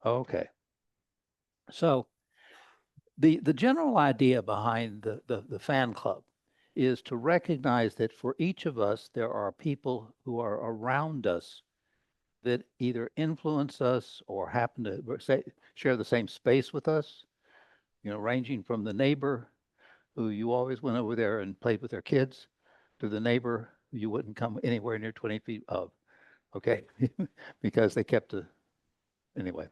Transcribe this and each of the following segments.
Okay. So the general idea behind the fan club is to recognize that for each of us, there are people who are around us that either influence us or happen to say, share the same space with us, ranging from the neighbor who you always went over there and played with their kids to the neighbor who you wouldn't come anywhere near 20 feet of, okay? Because they kept anyway.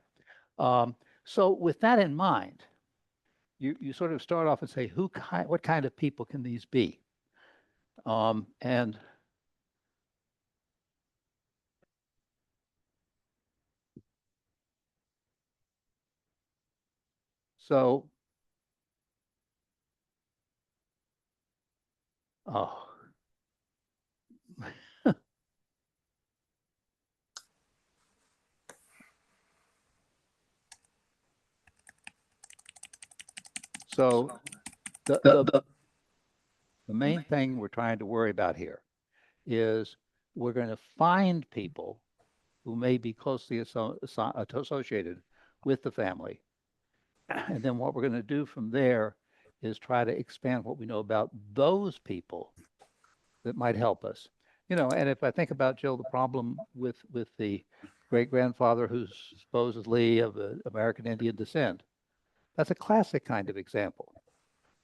Um, so with that in mind, you sort of start off and say, what kind of people can these be? And so, oh, so the, The, the, the, the main thing we're trying to worry about here is we're going to find people who may be closely associated with the family. And then what we're going to do from there is try to expand what we know about those people that might help us. And if I think about Jill, the problem with the great grandfather who's supposedly of American Indian descent, that's a classic kind of example.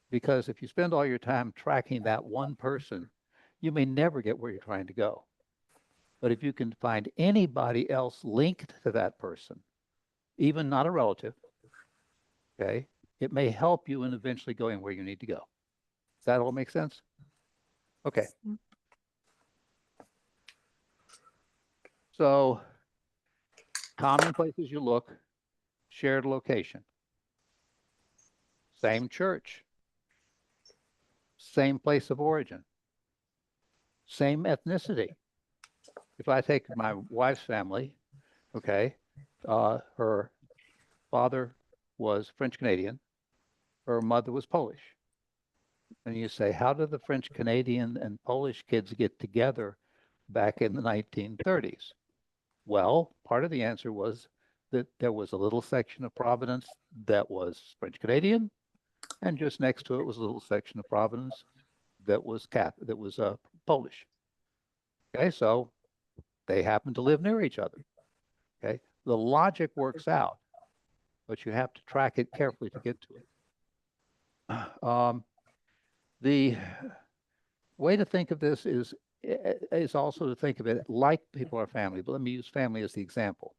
Because if you spend all your time tracking that one person, you may never get where you're trying to go. But if you can find anybody else linked to that person, even not a relative, okay, it may help you in eventually going where you need to go. Does that all make sense? Okay. So common places you look, shared location, same church, same place of origin, same ethnicity. If I take my wife's family, okay, her father was French Canadian, her mother was Polish. And you say, how did the French Canadian and Polish kids get together back in the 1930s? Well, part of the answer was that there was a little section of Providence that was French Canadian, and just next to it was a little section of Providence that was Polish. Okay, so they happened to live near each other. Okay, the logic works out, but you have to track it carefully to get to it. The way to think of this is also to think of it like people are family, but let me use family as the example.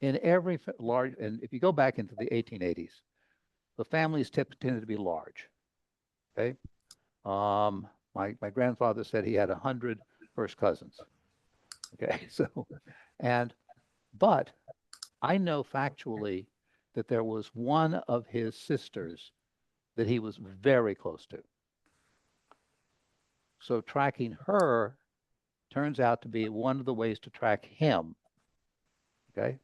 In every large, and if you go back into the 1880s, the families tended to be large. Okay, my grandfather said he had 100 first cousins. Okay, so and but I know factually that there was one of his sisters that he was very close to. So tracking her turns out to be one of the ways to track him. Okay.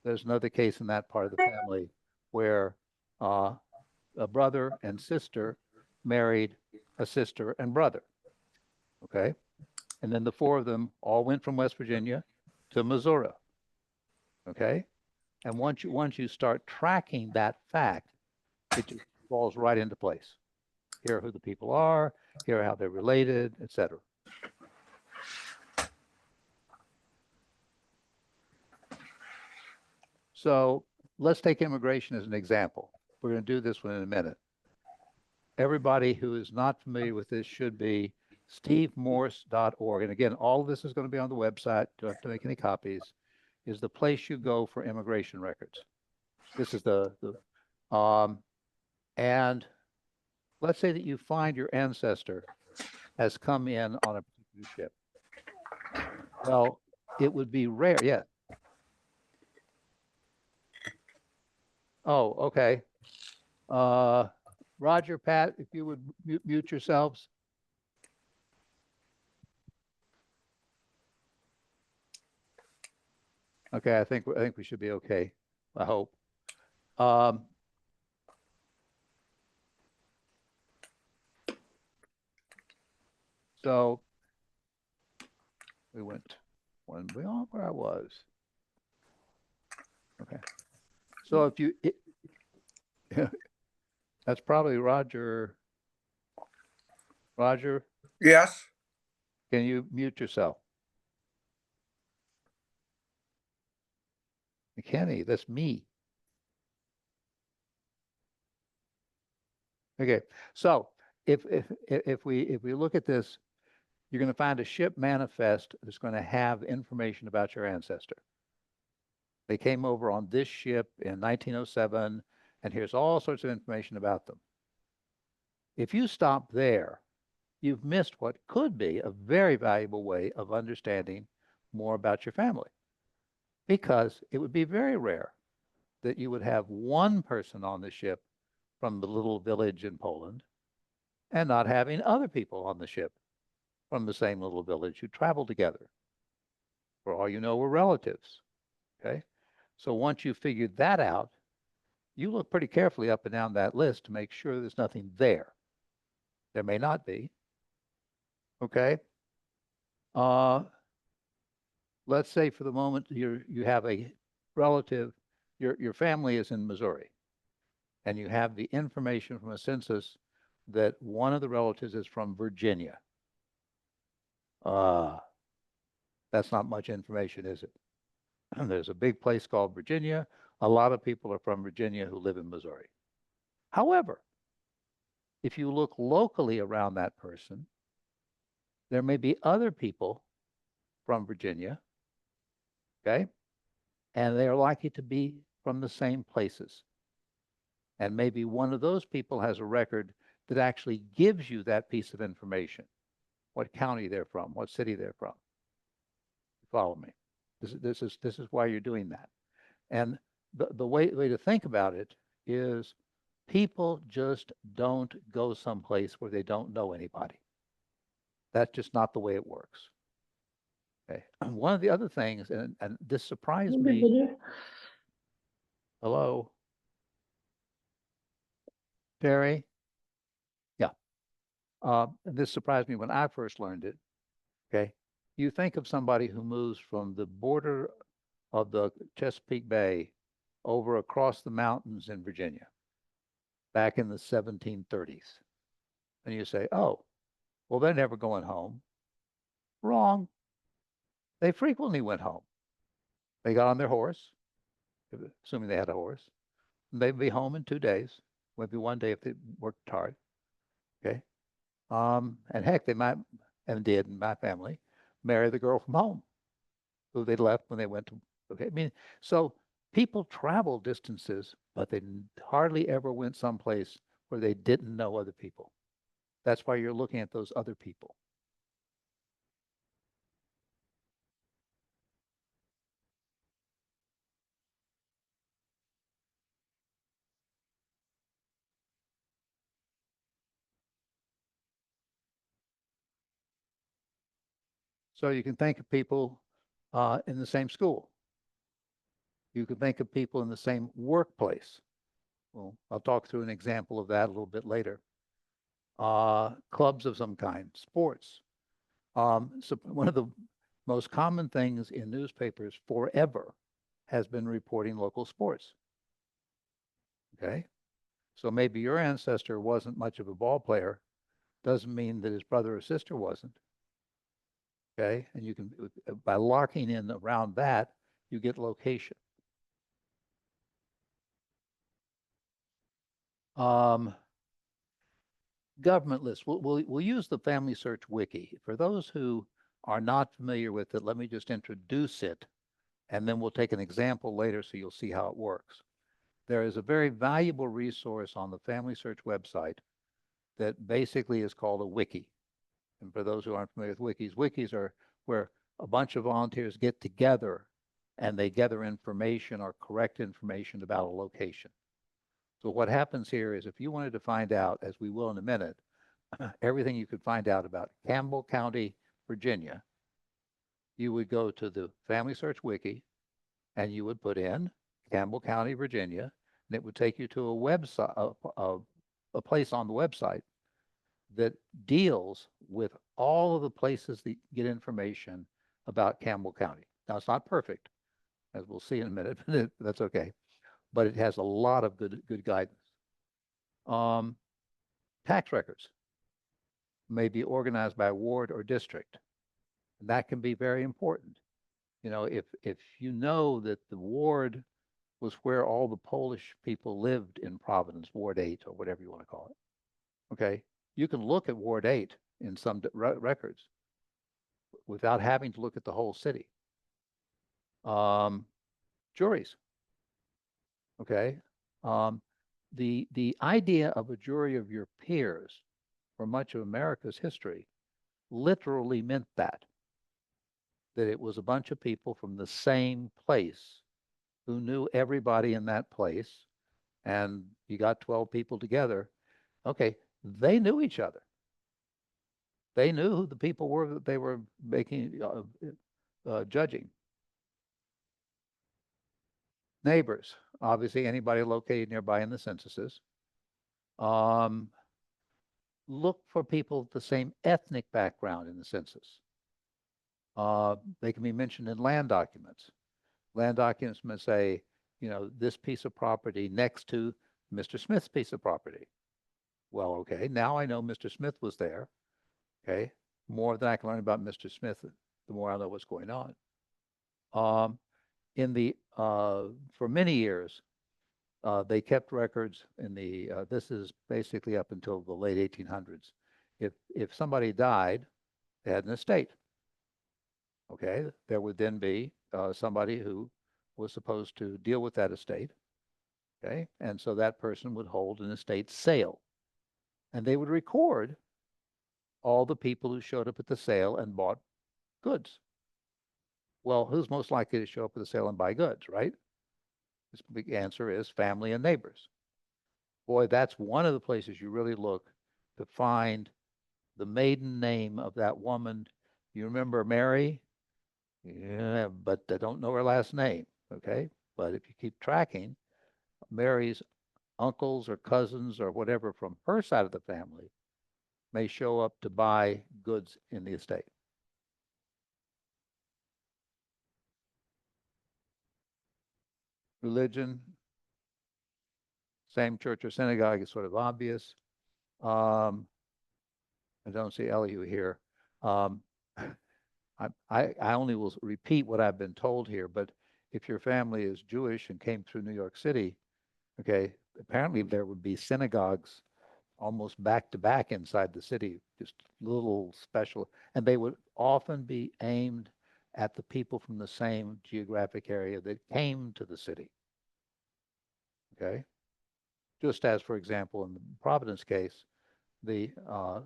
There's another case in that part of the family where uh, a brother and sister married a sister and brother. Okay. And then the four of them all went from West Virginia to Missouri. Okay. And once you start tracking that fact, it just falls right into place. Here are who the people are, here are how they're related, etc. So let's take immigration as an example. We're going to do this one in a minute. Everybody who is not familiar with this should be stevemorse.org. And again, all of this is going to be on the website. Don't have to make any copies. Is the place you go for immigration records. This is and let's say that you find your ancestor has come in on a particular ship. Well, it would be rare. Yeah. Oh, okay. Uh, Roger, Pat, if you would mute yourselves. Okay, I think we should be okay. I hope. Um, so we went one beyond where I was. Okay. So if you, that's probably Roger. Roger, Yes. can you mute yourself? Kenny, that's me. Okay. So if we look at this, you're going to find a ship manifest that's going to have information about your ancestor. They came over on this ship in 1907, and here's all sorts of information about them. If you stop there, you've missed what could be a very valuable way of understanding more about your family, because it would be very rare that you would have one person on the ship from the little village in Poland and not having other people on the ship from the same little village who traveled together. For all you know, we're relatives. Okay. So once you figured that out, you look pretty carefully up and down that list to make sure there's nothing there. There may not be. Okay. Uh, let's say for the moment you have a relative, your family is in Missouri, and you have the information from a census that one of the relatives is from Virginia. That's not much information, is it? There's a big place called Virginia. A lot of people are from Virginia who live in Missouri. However, if you look locally around that person, there may be other people from Virginia, okay? And they are likely to be from the same places. And maybe one of those people has a record that actually gives you that piece of information, what county they're from, what city they're from. Follow me. This is why you're doing that. And the way to think about it is people just don't go someplace where they don't know anybody. That's just not the way it works. Okay. And one of the other things, and this surprised me. Hello, Terry. Yeah. This surprised me when I first learned it. Okay. You think of somebody who moves from the border of the Chesapeake Bay over across the mountains in Virginia back in the 1730s. And you say, oh, well, they're never going home. Wrong. They frequently went home. They got on their horse, assuming they had a horse, and they'd be home in 2 days, maybe one day if they worked hard. Okay. And heck, they might, and did in my family, marry the girl from home who they left when they went to, okay. I mean, so people travel distances, but they hardly ever went someplace where they didn't know other people. That's why you're looking at those other people. So you can think of people in the same school. You can think of people in the same workplace. Well, I'll talk through an example of that a little bit later. Clubs of some kind, sports. So one of the most common things in newspapers forever has been reporting local sports. Okay. So maybe your ancestor wasn't much of a ball player, doesn't mean that his brother or sister wasn't. Okay. And you can, by locking in around that, you get location. Government lists. We'll use the Family Search Wiki. For those who are not familiar with it, let me just introduce it, and then we'll take an example later so you'll see how it works. There is a very valuable resource on the Family Search website that basically is called a wiki. And for those who aren't familiar with wikis, wikis are where a bunch of volunteers get together and they gather information or correct information about a location. So what happens here is if you wanted to find out, as we will in a minute, everything you could find out about Campbell County, Virginia, you would go to the Family Search Wiki and you would put in Campbell County, Virginia, and it would take you to a website, a place on the website that deals with all of the places that you get information about Campbell County. Now, it's not perfect, as we'll see in a minute, but that's okay. But it has a lot of good guidance. Um, Tax records may be organized by ward or district. And that can be very important. You know, if you know that the ward was where all the Polish people lived in Providence, Ward 8 or whatever you want to call it, okay, you can look at Ward 8 in some records without having to look at the whole city. Juries, okay. Um, the idea of a jury of your peers for much of America's history literally meant that it was a bunch of people from the same place who knew everybody in that place, and you got 12 people together. Okay, they knew each other. They knew who the people were that they were making judging. Neighbors, obviously anybody located nearby in the censuses. Um, Look for people with the same ethnic background in the census. They can be mentioned in land documents. Land documents may say, you know, this piece of property next to Mr. Smith's piece of property. Well, okay, now I know Mr. Smith was there. Okay, more than I can learn about Mr. Smith, the more I know what's going on. In the For many years, they kept records in the. This is basically up until the late 1800s. If somebody died, they had an estate. Okay, there would then be somebody who was supposed to deal with that estate. Okay, and so that person would hold an estate sale, and they would record all the people who showed up at the sale and bought goods. Well, who's most likely to show up at the sale and buy goods, right? The big answer is family and neighbors. Boy, that's one of the places you really look to find the maiden name of that woman. You remember Mary? Yeah, but I don't know her last name, okay? But if you keep tracking, Mary's uncles or cousins or whatever from her side of the family may show up to buy goods in the estate. Religion, same church or synagogue is sort of obvious. Um, I don't see Elihu here. Um, I only will repeat what I've been told here, but if your family is Jewish and came through New York City, okay, apparently there would be synagogues almost back to back inside the city, just little special, and they would often be aimed at the people from the same geographic area that came to the city. Okay, just as, for example, in the Providence case, the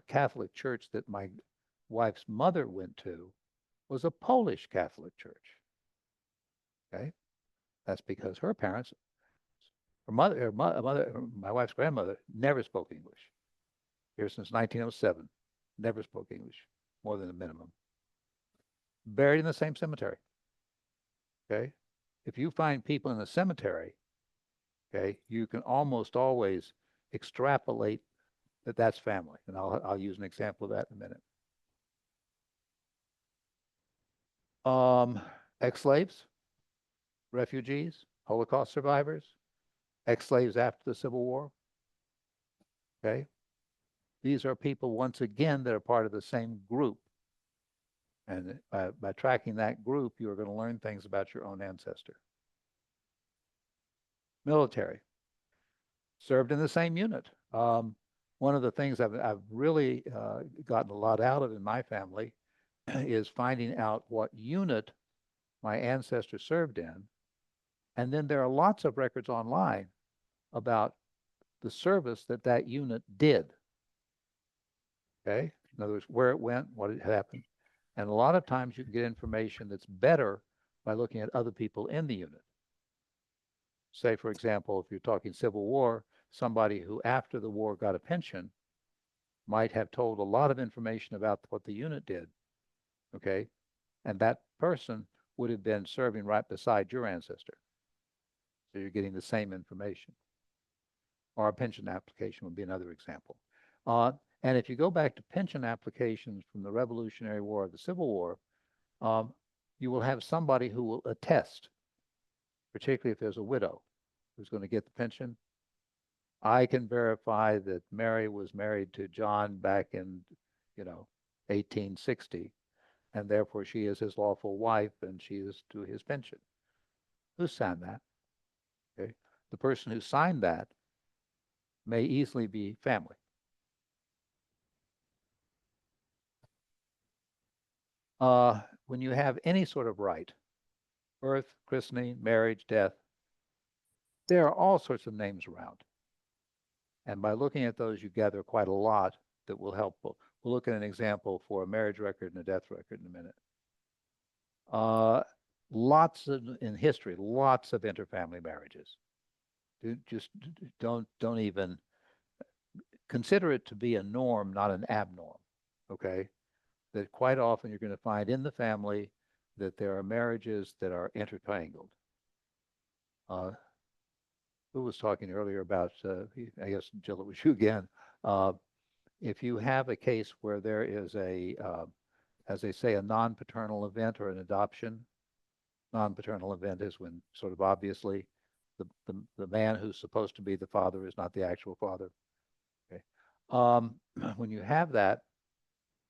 Catholic church that my wife's mother went to was a Polish Catholic church. Okay, that's because her parents, my wife's grandmother, never spoke English. Here since 1907, never spoke English, more than a minimum. Buried in the same cemetery. Okay, if you find people in a cemetery, okay, you can almost always extrapolate that that's family, and I'll use an example of that in a minute. Ex-slaves, refugees, Holocaust survivors, ex-slaves after the Civil War. Okay, these are people once again that are part of the same group, and by tracking that group, you are going to learn things about your own ancestor. Military, served in the same unit. One of the things I've really gotten a lot out of in my family is finding out what unit my ancestor served in. And then there are lots of records online about the service that that unit did. Okay? In other words, where it went, what had happened. And a lot of times you can get information that's better by looking at other people in the unit. Say, for example, if you're talking Civil War, somebody who after the war got a pension might have told a lot of information about what the unit did. Okay? And that person would have been serving right beside your ancestor. So you're getting the same information. Or a pension application would be another example. And if you go back to pension applications from the Revolutionary War or the Civil War, you will have somebody who will attest particularly if there's a widow who's going to get the pension. I can verify that Mary was married to John back in, 1860, and therefore she is his lawful wife and she is to his pension. Who signed that? Okay. The person who signed that may easily be family. When you have any sort of right, birth, christening, marriage, death, there are all sorts of names around. And by looking at those, you gather quite a lot that will help. We'll look at an example for a marriage record and a death record in a minute. In history, lots of interfamily marriages. Just don't even consider it to be a norm, not an abnorm. Okay, that quite often you're going to find in the family that there are marriages that are intertangled. Who was talking earlier about? I guess Jill, it was you again. If you have a case where there is as they say, a non-paternal event or an adoption. Non-paternal event is when sort of obviously the man who's supposed to be the father is not the actual father. Okay. When you have that,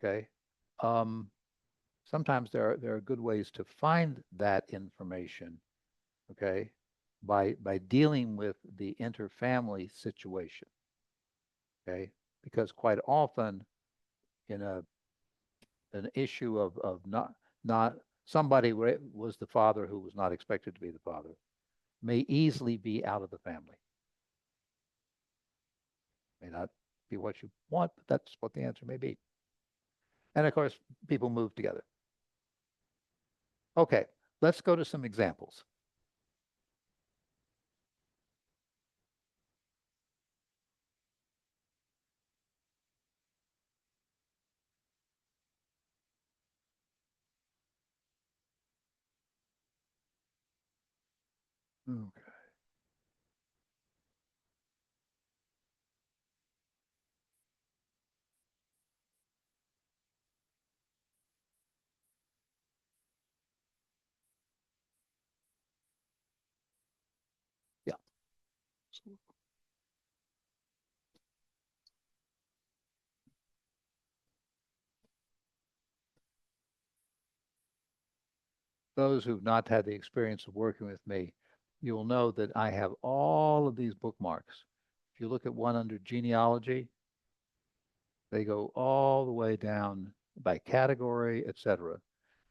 okay, sometimes there are good ways to find that information, okay, by dealing with the interfamily situation, okay, because quite often in an issue of not somebody was the father who was not expected to be the father may easily be out of the family. May not be what you want, but that's what the answer may be. And of course, people move together. Okay, let's go to some examples. Okay. Yeah. Those who've not had the experience of working with me, you'll know that I have all of these bookmarks. If you look at one under genealogy, they go all the way down by category, etc.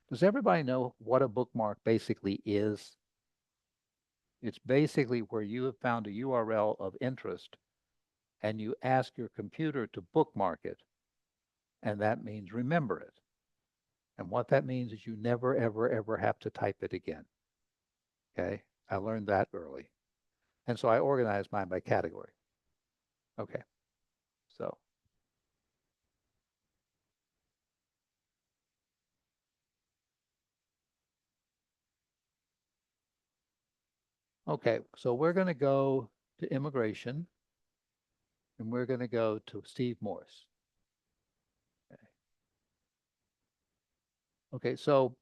Does everybody know what a bookmark basically is? It's basically where you have found a URL of interest and you ask your computer to bookmark it, and that means remember it. And what that means is you never, ever, ever have to type it again. Okay, I learned that early. And so I organized mine by category. Okay, so. Okay, so we're going to go to immigration and we're going to go to Steve Morse. Okay, so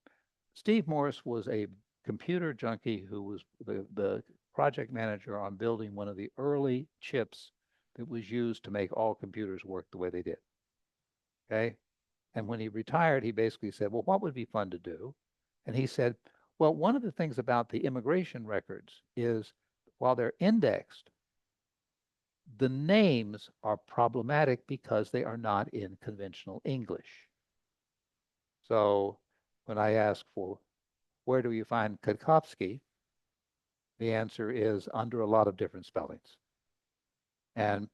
Steve Morse was a computer junkie who was the project manager on building one of the early chips that was used to make all computers work the way they did. Okay. And when he retired, he basically said, well, what would be fun to do? And he said, well, one of the things about the immigration records is while they're indexed, the names are problematic because they are not in conventional English. So when I ask for where do you find Katkowski, the answer is under a lot of different spellings. And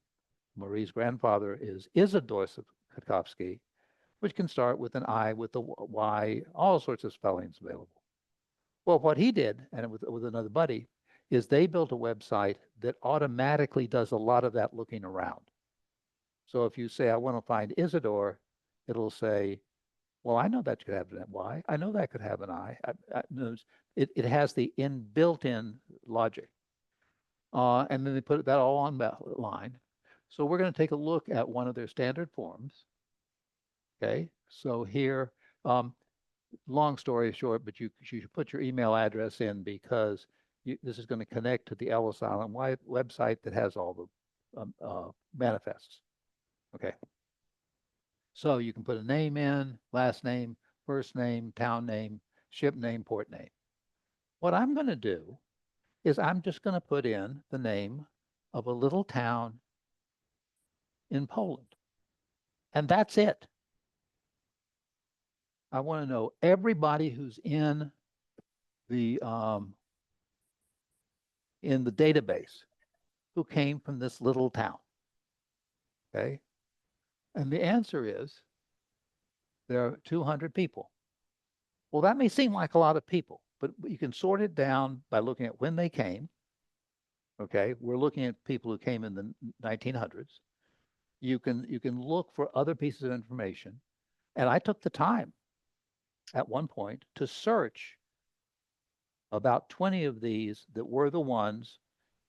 Marie's grandfather is Isidore Katkowski, which can start with an I, with a Y, all sorts of spellings available. Well, what he did, and with another buddy, is they built a website that automatically does a lot of that looking around. So if you say, I want to find Isidore, it'll say, well, I know that could have an Y. I know that could have an I. It has the built-in logic. And then they put that all on that line. So we're going to take a look at one of their standard forms. Okay, so here, long story short, but you should put your email address in because this is going to connect to the Ellis Island website that has all the manifests. Okay. So you can put a name in, last name, first name, town name, ship name, port name. What I'm going to do is I'm just going to put in the name of a little town in Poland. And that's it. I want to know everybody who's the in the database who came from this little town. Okay. And the answer is there are 200 people. Well, that may seem like a lot of people, but you can sort it down by looking at when they came. Okay. We're looking at people who came in the 1900s. You can look for other pieces of information. And I took the time at one point to search about 20 of these that were the ones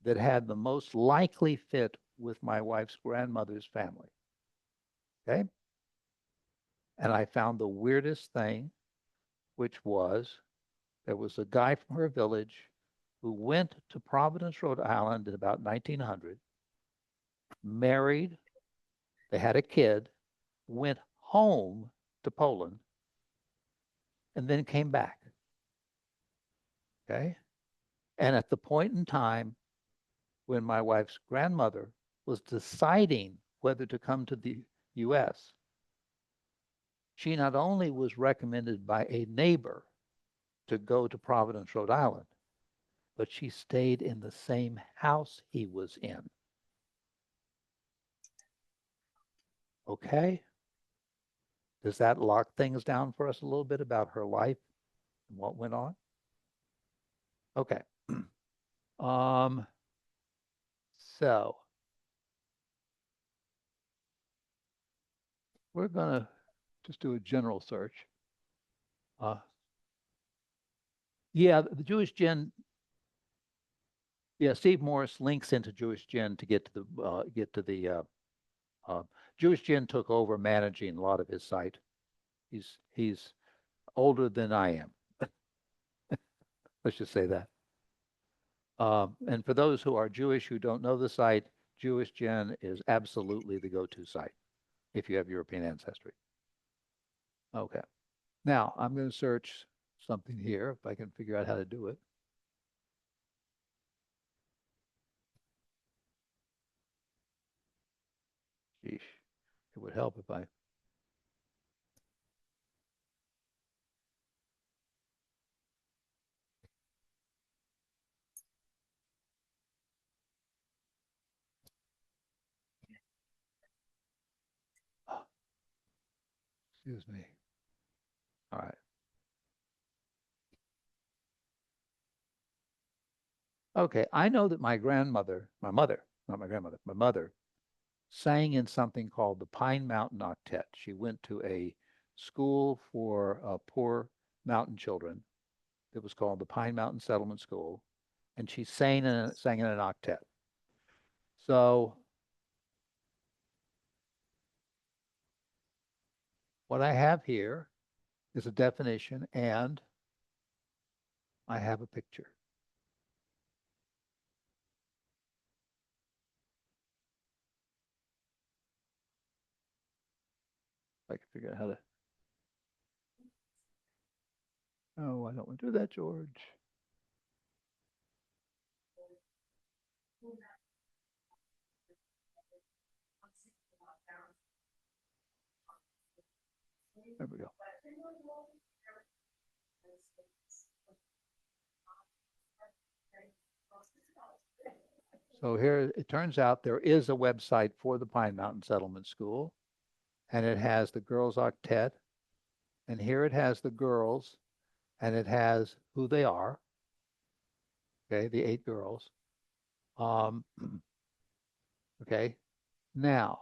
that had the most likely fit with my wife's grandmother's family. Okay. And I found the weirdest thing, which was there was a guy from her village who went to Providence, Rhode Island in about 1900, married, they had a kid, went home to Poland, and then came back. Okay. And at the point in time when my wife's grandmother was deciding whether to come to the US, she not only was recommended by a neighbor to go to Providence, Rhode Island, but she stayed in the same house he was in. Okay? Does that lock things down for us a little bit about her life and what went on? Okay. um, so we're gonna just do a general search. Uh, yeah, the Jewish Gen. Yeah, Steve Morris links into Jewish Gen to get to the uh, Jewish Gen took over managing a lot of his site. He's older than I am. Let's just say that. And for those who are Jewish who don't know the site, Jewish Gen is absolutely the go-to site if you have European ancestry. Okay. Now I'm going to search something here if I can figure out how to do it. Sheesh. It would help if I. Oh, excuse me. All right. Okay. I know that my grandmother, my mother, not my grandmother, my mother sang in something called the Pine Mountain Octet. She went to a school for poor mountain children that was called the Pine Mountain Settlement School, and she sang in an octet. So what I have here is a definition, and I have a picture. If I can figure out how to. Oh, I don't want to do that, George. There we go. So here it turns out there is a website for the Pine Mountain Settlement School, and it has the girls' octet, and here it has the girls, and it has who they are. Okay, the 8 girls. Um, okay, now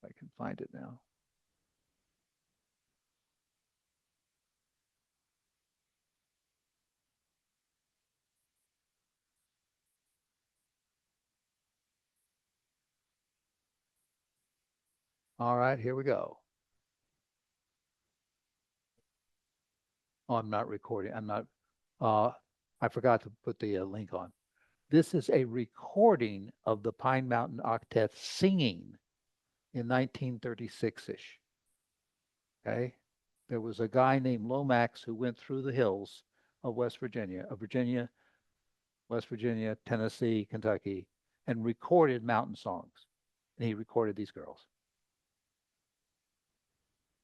I can find it now. All right, here we go. Oh, I'm not recording. I'm not, uh, I forgot to put the link on. This is a recording of the Pine Mountain Octet singing in 1936-ish. Okay. There was a guy named Lomax who went through the hills of West Virginia, West Virginia, Tennessee, Kentucky, and recorded mountain songs. And he recorded these girls.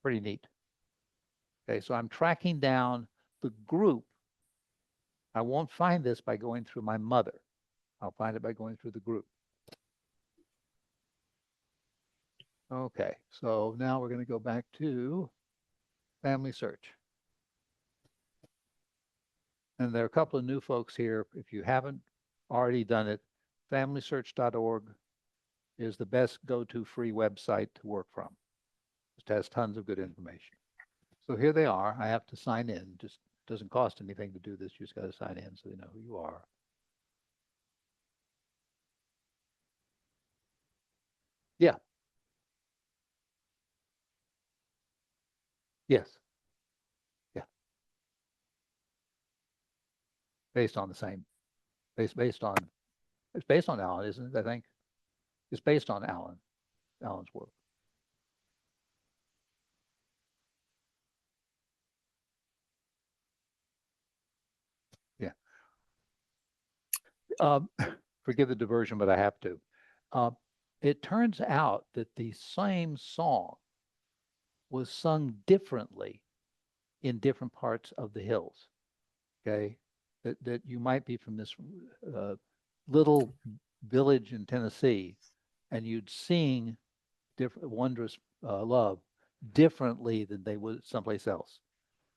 Pretty neat. Okay, so I'm tracking down the group. I won't find this by going through my mother. I'll find it by going through the group. Okay, so now we're going to go back to Family Search. And there are a couple of new folks here. If you haven't already done it, familysearch.org is the best go-to free website to work from. It has tons of good information. So here they are. I have to sign in. Just doesn't cost anything to do this. You just got to sign in so they know who you are. Yeah. Yes. Yeah. Based on the same. Based on it's based on Alan, isn't it? I think it's based on Alan's work. Yeah. Um, Forgive the diversion, but I have to. Uh, it turns out that the same song was sung differently in different parts of the hills. Okay, that you might be from this uh, little village in Tennessee, and you'd sing different wondrous love differently than they would someplace else.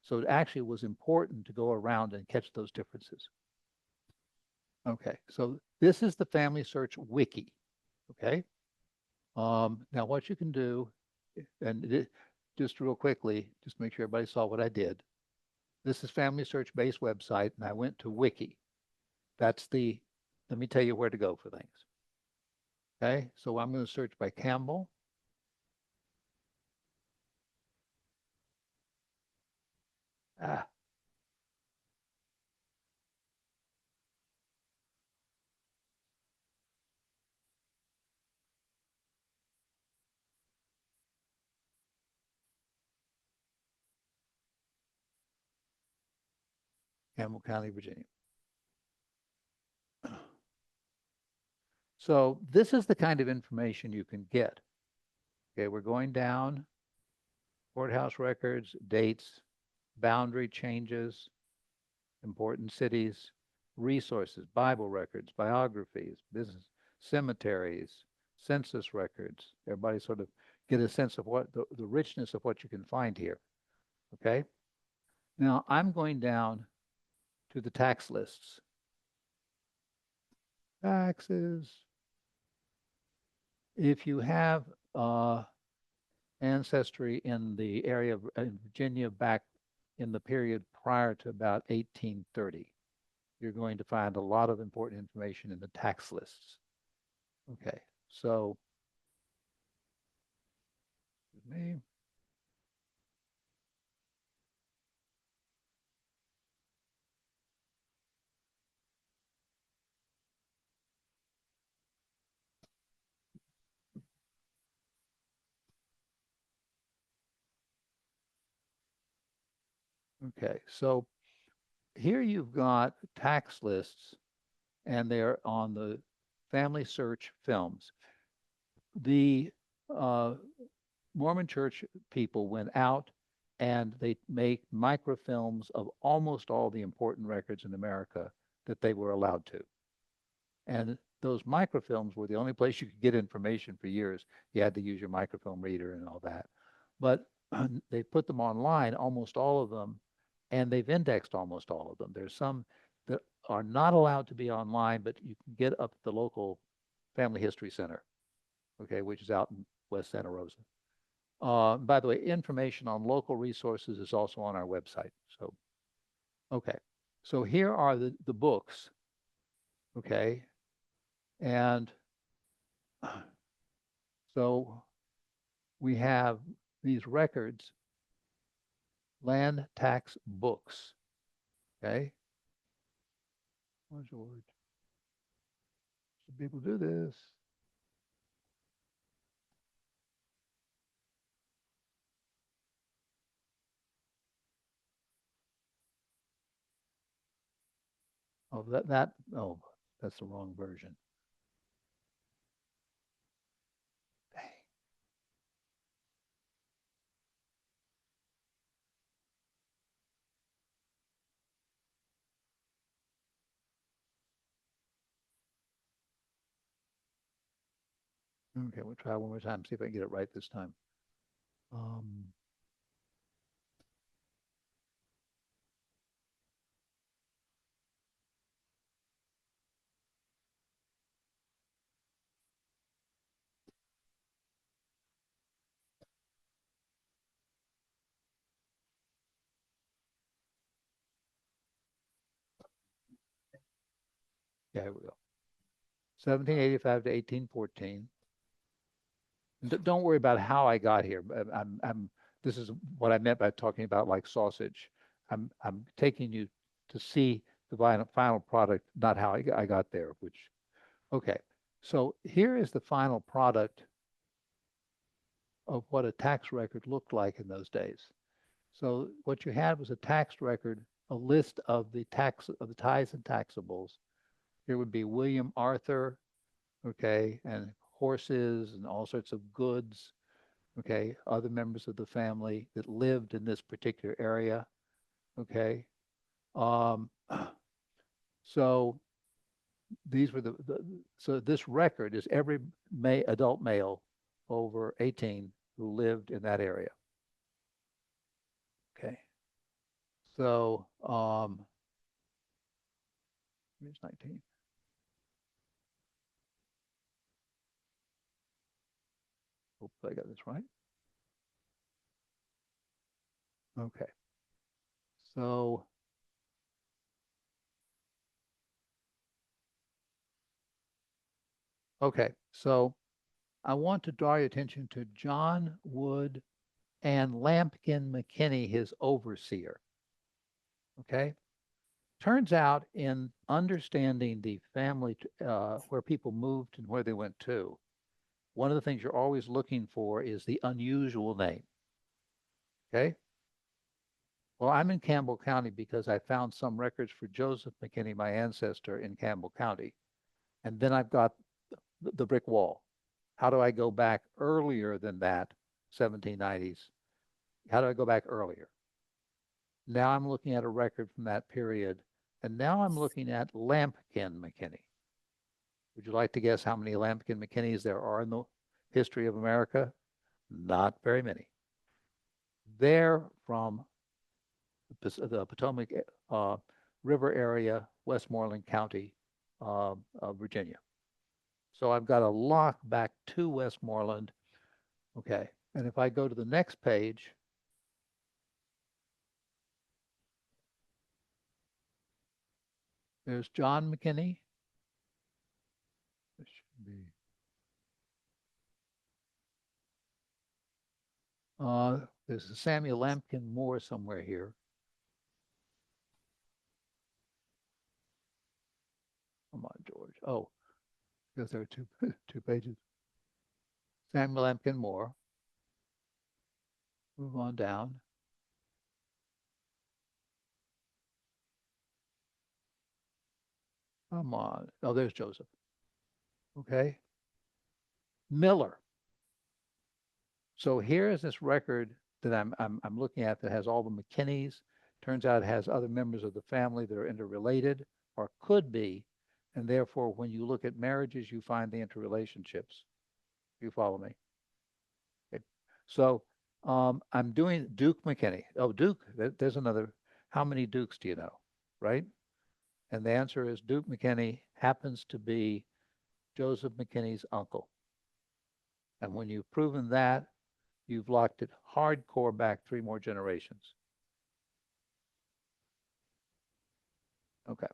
So it actually was important to go around and catch those differences. Okay, so this is the Family Search Wiki. Okay, now what you can do, and just real quickly, just make sure everybody saw what I did. This is Family Search base website, and I went to Wiki. That's the, let me tell you where to go for things. Okay, so I'm going to search by Campbell. Ah, Campbell County, Virginia. So this is the kind of information you can get. Okay, we're going down, courthouse records, dates, boundary changes, important cities, resources, Bible records, biographies, business, cemeteries, census records. Everybody sort of get a sense of what the richness of what you can find here. Okay. Now I'm going down to the tax lists. Taxes. If you have ancestry in the area of in Virginia back in the period prior to about 1830, you're going to find a lot of important information in the tax lists. Okay, so me. Okay, so here you've got tax lists, and they're on the Family Search films. The uh, Mormon Church people went out and they make microfilms of almost all the important records in America that they were allowed to. And those microfilms were the only place you could get information for years. You had to use your microfilm reader and all that. But they put them online, almost all of them, and they've indexed almost all of them. There's some that are not allowed to be online, but you can get up at the local Family History Center, okay, which is out in West Santa Rosa. By the way, information on local resources is also on our website. So, okay. So here are the books, okay? And so we have these records land tax books. Okay. Oh, George. Some people do this. Oh, oh, that's the wrong version. Dang. Okay, we'll try one more time, see if I can get it right this time. Um, yeah, here we go. 1785 to 1814. Don't worry about how I got here. This is what I meant by talking about like sausage. I'm taking you to see the final product, not how I got there, which, okay. So here is the final product of what a tax record looked like in those days. So what you had was a tax record, a list of the tithes and taxables. Here would be William Arthur, okay, and horses and all sorts of goods, okay, other members of the family that lived in this particular area, okay. Um, so these were so this record is every adult male over 18 who lived in that area, okay. So here's 19. Hope I got this right. Okay. So, okay. So I want to draw your attention to John Wood and Lampkin McKinney, his overseer. Okay. Turns out in understanding the family, where people moved and where they went to, one of the things you're always looking for is the unusual name. Okay. Well, I'm in Campbell County because I found some records for Joseph McKinney, my ancestor, in Campbell County. And then I've got the brick wall. How do I go back earlier than that, 1790s? How do I go back earlier? Now I'm looking at a record from that period, and now I'm looking at Lampkin McKinney. Would you like to guess how many Lampkin McKinneys there are in the history of America? Not very many. They're from the Potomac River area, Westmoreland County, Virginia. So I've got a lock back to Westmoreland. Okay. And if I go to the next page, there's John McKinney. This should be. There's a Samuel Lampkin Moore somewhere here. Come on, George. Oh, because there are two pages. Samuel Lampkin Moore. Move on down. Come on. Oh, there's Joseph. Okay. Miller. So here is this record that I'm looking at that has all the McKinneys. Turns out it has other members of the family that are interrelated or could be. And therefore, when you look at marriages, you find the interrelationships. You follow me? Okay. So I'm doing Duke McKinney. Oh, Duke, there's another. How many Dukes do you know? Right? And the answer is Duke McKinney happens to be Joseph McKinney's uncle. And when you've proven that, you've locked it hardcore back 3 more generations. Okay.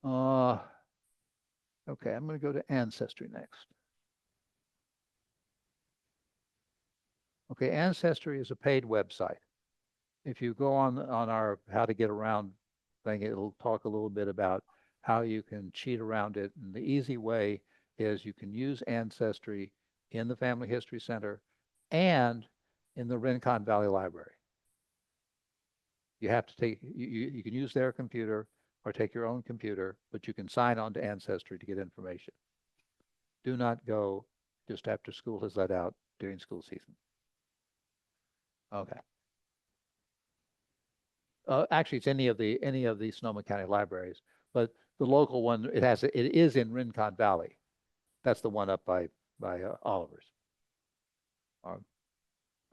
Uh, okay, I'm going to go to Ancestry next. Okay, Ancestry is a paid website. If you go on our how to get around thing, it'll talk a little bit about how you can cheat around it. And the easy way is you can use Ancestry in the Family History Center and in the Rincon Valley Library. You have to take, you can use their computer or take your own computer, but you can sign on to Ancestry to get information. Do not go just after school has let out during school season. Okay. Actually, it's any of the Sonoma County libraries, but the local one, it is in Rincon Valley. That's the one up by Oliver's.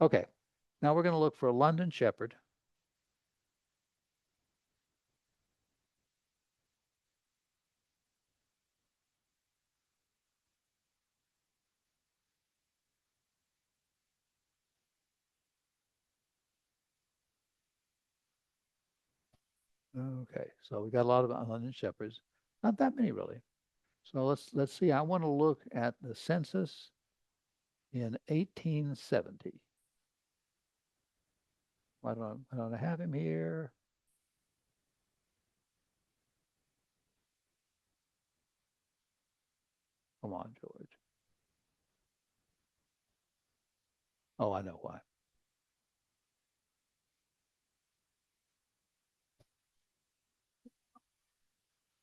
Okay, now we're going to look for a London Shepherd. Okay, so we got a lot of London Shepherds, not that many really. So let's see. I want to look at the census in 1870. I don't have him here. Come on, George. Oh, I know why.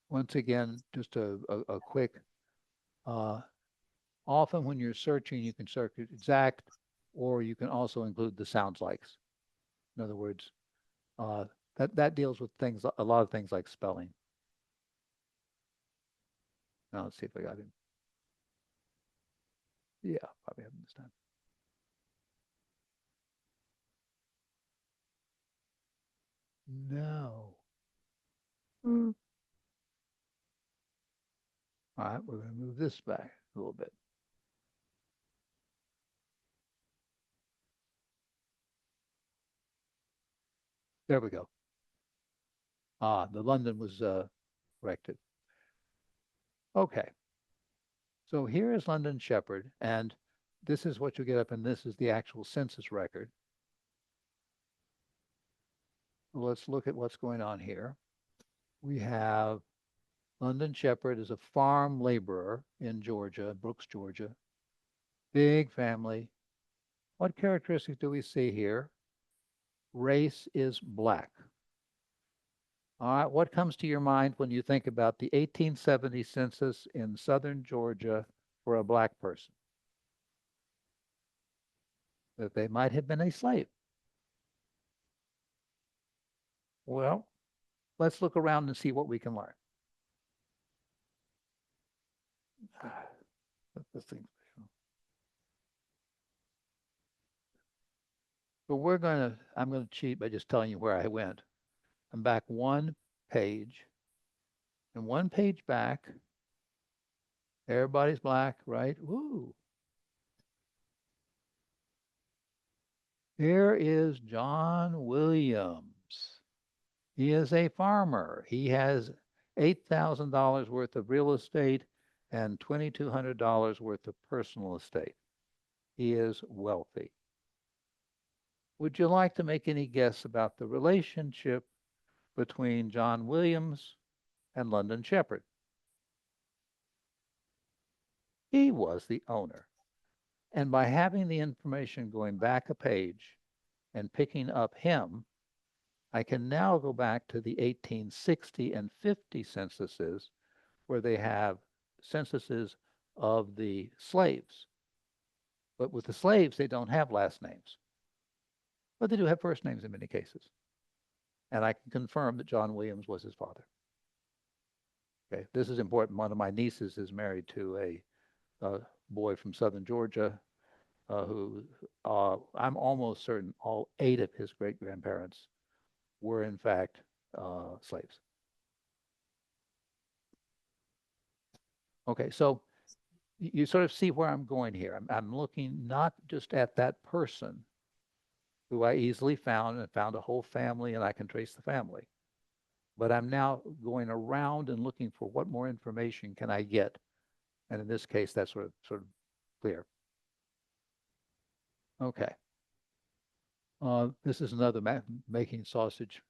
Once again, just a quick, uh, often when you're searching, you can search exact, or you can also include the sounds likes. In other words, uh, that deals with things, a lot of things like spelling. Now let's see if I got him. Yeah, probably haven't this time. No. Mm. All right, we're going to move this back a little bit. There we go. Ah, the London was corrected. Okay. So here is London Shepherd, and this is what you get up, and this is the actual census record. Let's look at what's going on here. We have London Shepherd is a farm laborer in Georgia, Brooks, Georgia. Big family. What characteristics do we see here? Race is black. All right, what comes to your mind when you think about the 1870 census in southern Georgia for a black person? That they might have been a slave. Well, let's look around and see what we can learn. This thing. But I'm going to cheat by just telling you where I went. I'm back one page, and one page back, everybody's black, right? Woo. Here is John Williams. He is a farmer. He has $8,000 worth of real estate and $2,200 worth of personal estate. He is wealthy. Would you like to make any guess about the relationship between John Williams and London Shepherd? He was the owner. And by having the information going back a page and picking up him, I can now go back to the 1860 and 50 censuses where they have censuses of the slaves. But with the slaves, they don't have last names. But they do have first names in many cases. And I can confirm that John Williams was his father. Okay, this is important. One of my nieces is married to a boy from southern Georgia who I'm almost certain all 8 of his great-grandparents were in fact slaves. Okay, so you sort of see where I'm going here. I'm looking not just at that person who I easily found and found a whole family and I can trace the family, but I'm now going around and looking for what more information can I get. And in this case, that's sort of clear. Okay. This is another making sausage.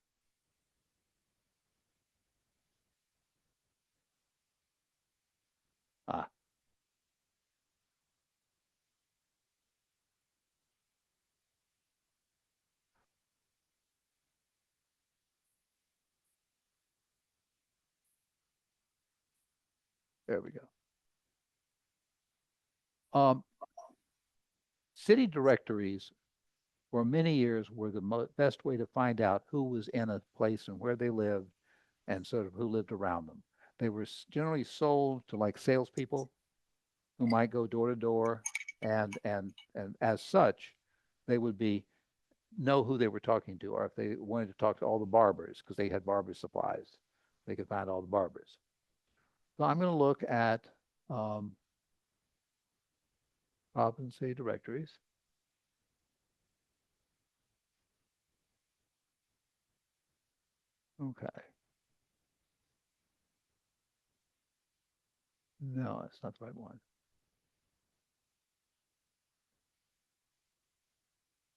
Ah, there we go. Um, City directories for many years were the best way to find out who was in a place and where they lived and sort of who lived around them. They were generally sold to like salespeople who might go door to door, and as such, they would be know who they were talking to, or if they wanted to talk to all the barbers because they had barber supplies, they could find all the barbers. So I'm going to look at um, province directories. Okay, no, that's not the right one.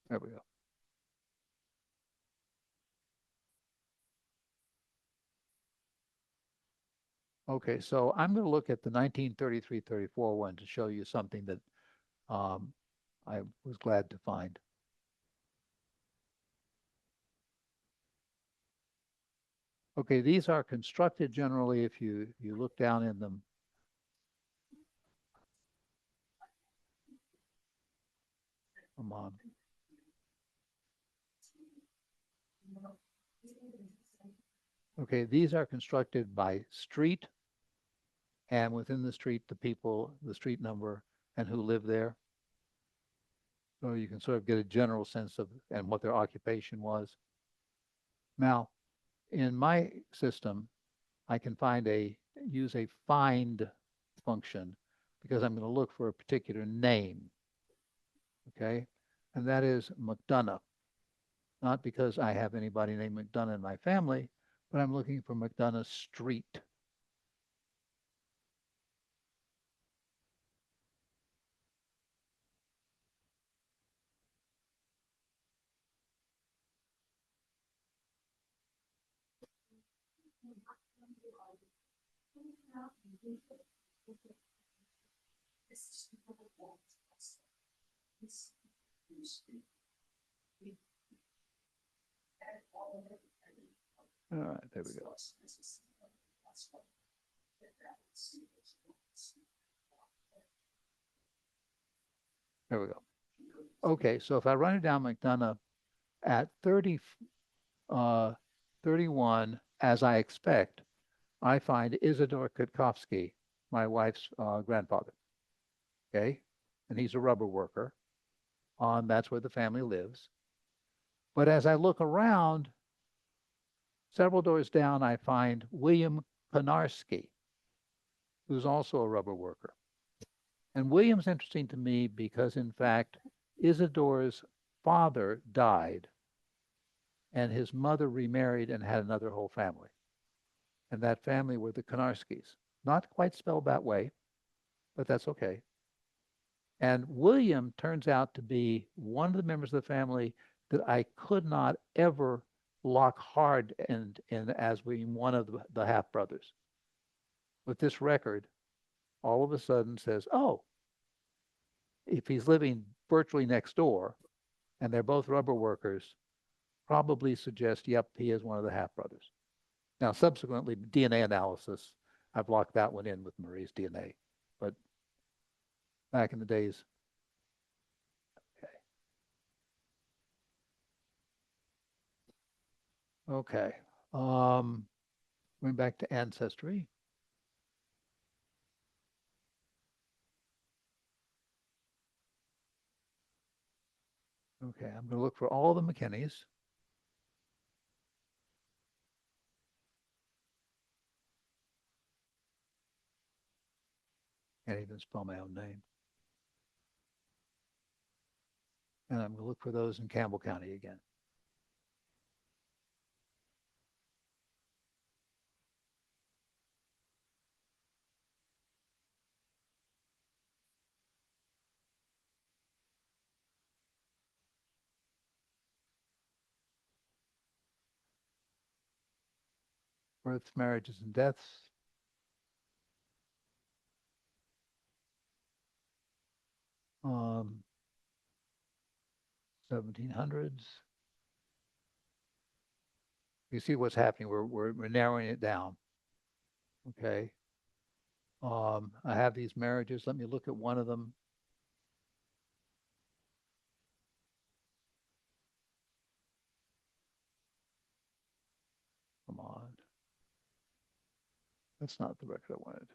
There we go. Okay, so I'm going to look at the 1933-34 one to show you something that um, I was glad to find. Okay, these are constructed generally if you look down in them. Come on. Okay, these are constructed by street, and within the street, the people, the street number, and who live there. So you can sort of get a general sense of and what their occupation was. Now, in my system, I can use a find function because I'm going to look for a particular name, okay? And that is McDonough, not because I have anybody named McDonough in my family, but I'm looking for McDonough Street. All right, there we go. There we go. Okay, so if I run it down McDonough at uh, 31, as I expect, I find Isidore Kutkovsky, my wife's grandfather. Okay, and he's a rubber worker. That's where the family lives. But as I look around, several doors down, I find William Konarski, who's also a rubber worker. And William's interesting to me because, in fact, Isidore's father died and his mother remarried and had another whole family. And that family were the Konarskis. Not quite spelled that way, but that's okay. And William turns out to be one of the members of the family that I could not ever lock hard in as being one of the half brothers. But this record all of a sudden says, oh, if he's living virtually next door and they're both rubber workers, probably suggests, yep, he is one of the half brothers. Now, subsequently, DNA analysis, I've locked that one in with Marie's DNA. But back in the days, okay. Um, Going back to ancestry. Okay, I'm going to look for all the McKinneys. Can't even spell my own name. And I'm going to look for those in Campbell County again. Births, marriages, and deaths. Um, 1700s. You see what's happening. We're narrowing it down. Okay. I have these marriages. Let me look at one of them. Come on. That's not the record I wanted.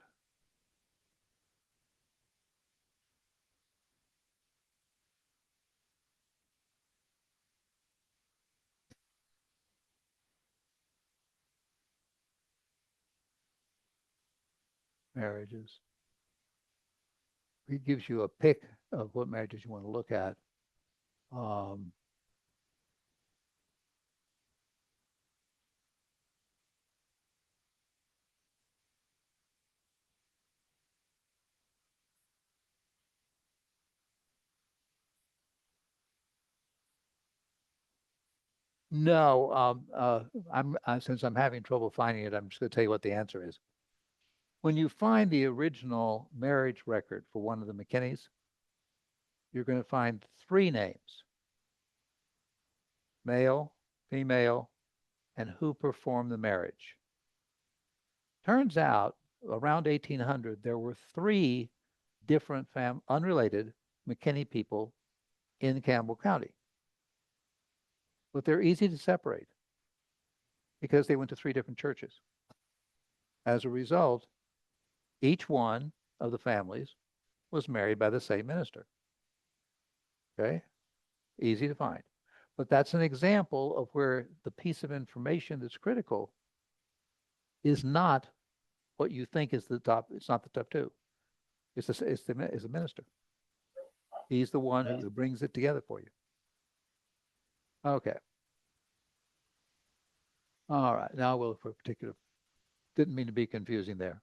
Marriages. It gives you a pick of what marriages you want to look at. Um, no, since I'm having trouble finding it, I'm just going to tell you what the answer is. When you find the original marriage record for one of the McKinneys, you're going to find three names: male, female, and who performed the marriage. Turns out around 1800, there were three different unrelated McKinney people in Campbell County. But they're easy to separate because they went to three different churches. As a result, each one of the families was married by the same minister. Okay? Easy to find. But that's an example of where the piece of information that's critical is not what you think is the top. It's not the top two. It's the minister. He's the one who brings it together for you. Okay. All right. Now we'll look for a particular. Didn't mean to be confusing there.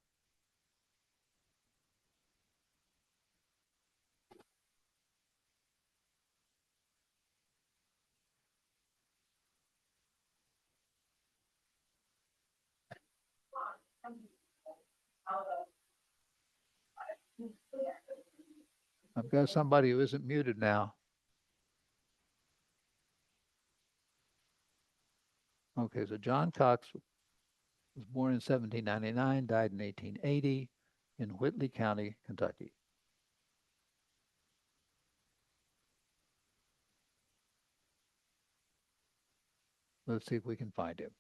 I've got somebody who isn't muted now. Okay, so John Cox was born in 1799, died in 1880 in Whitley County, Kentucky. Let's see if we can find him.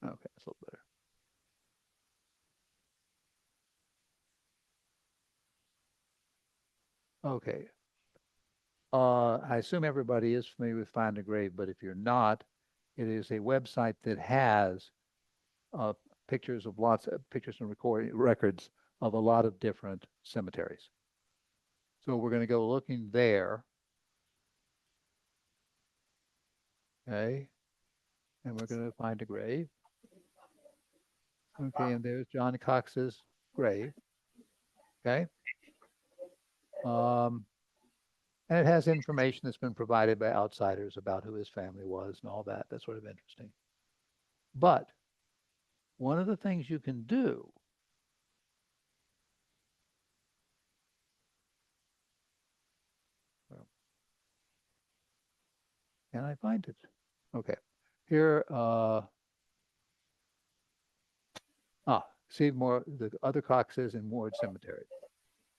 Okay, that's a little better. Okay. I assume everybody is familiar with Find a Grave, but if you're not, it is a website that has uh, pictures of lots of pictures and recording records of a lot of different cemeteries. So we're going to go looking there. Okay. And we're going to find a grave. Okay, and there's John Cox's grave. Okay. Um, and it has information that's been provided by outsiders about who his family was and all that. That's sort of interesting. But one of the things you can do well, can I find it? Okay. Here, see more the other Coxes in Ward Cemetery.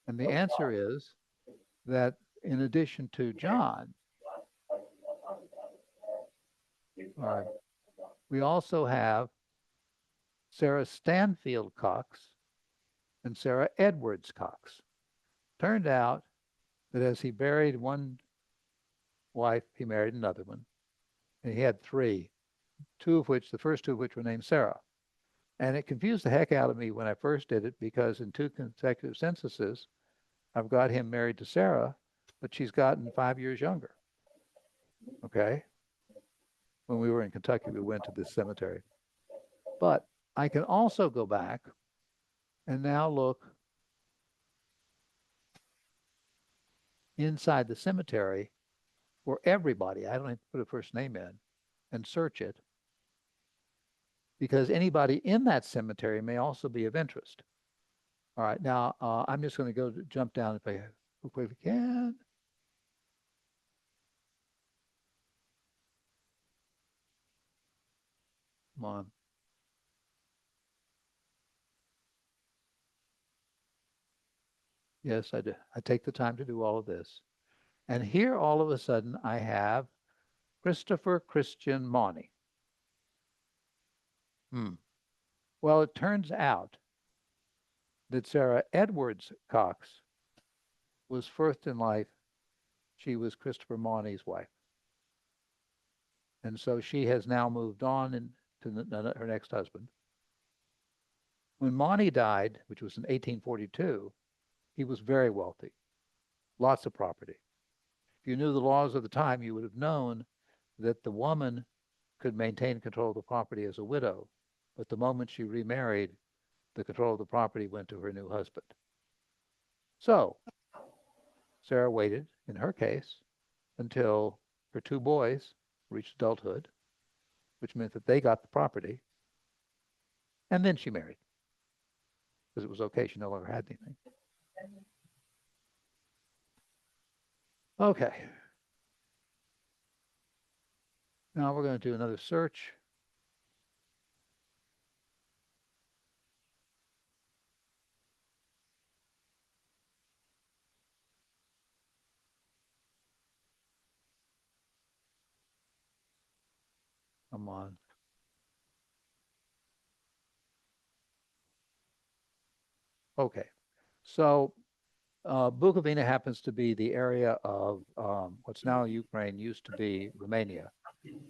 And the answer is that in addition to John, we also have Sarah Stanfield Cox and Sarah Edwards Cox. Turned out that as he buried one wife, he married another one. And he had three, the first two of which were named Sarah. And it confused the heck out of me when I first did it because in two consecutive censuses, I've got him married to Sarah, but she's gotten 5 years younger. Okay. When we were in Kentucky, we went to this cemetery. But I can also go back And now look inside the cemetery for everybody. I don't have to put a first name in and search it because anybody in that cemetery may also be of interest. All right, now I'm just going to go jump down if I quickly can. Come on. Yes, I do. I take the time to do all of this. And here, all of a sudden, I have Christopher Christian Mauney. Hmm. Well, it turns out that Sarah Edwards Cox was first in life. She was Christopher Mauney's wife. And so she has now moved on to her next husband. When Mauney died, which was in 1842, he was very wealthy, lots of property. If you knew the laws of the time, you would have known that the woman could maintain control of the property as a widow, but the moment she remarried, the control of the property went to her new husband. So Sarah waited, in her case, until her two boys reached adulthood, which meant that they got the property, and then she married because it was okay. She no longer had anything. Okay. Now we're going to do another search. Come on. Okay. So Bukovina happens to be the area of what's now Ukraine, used to be Romania,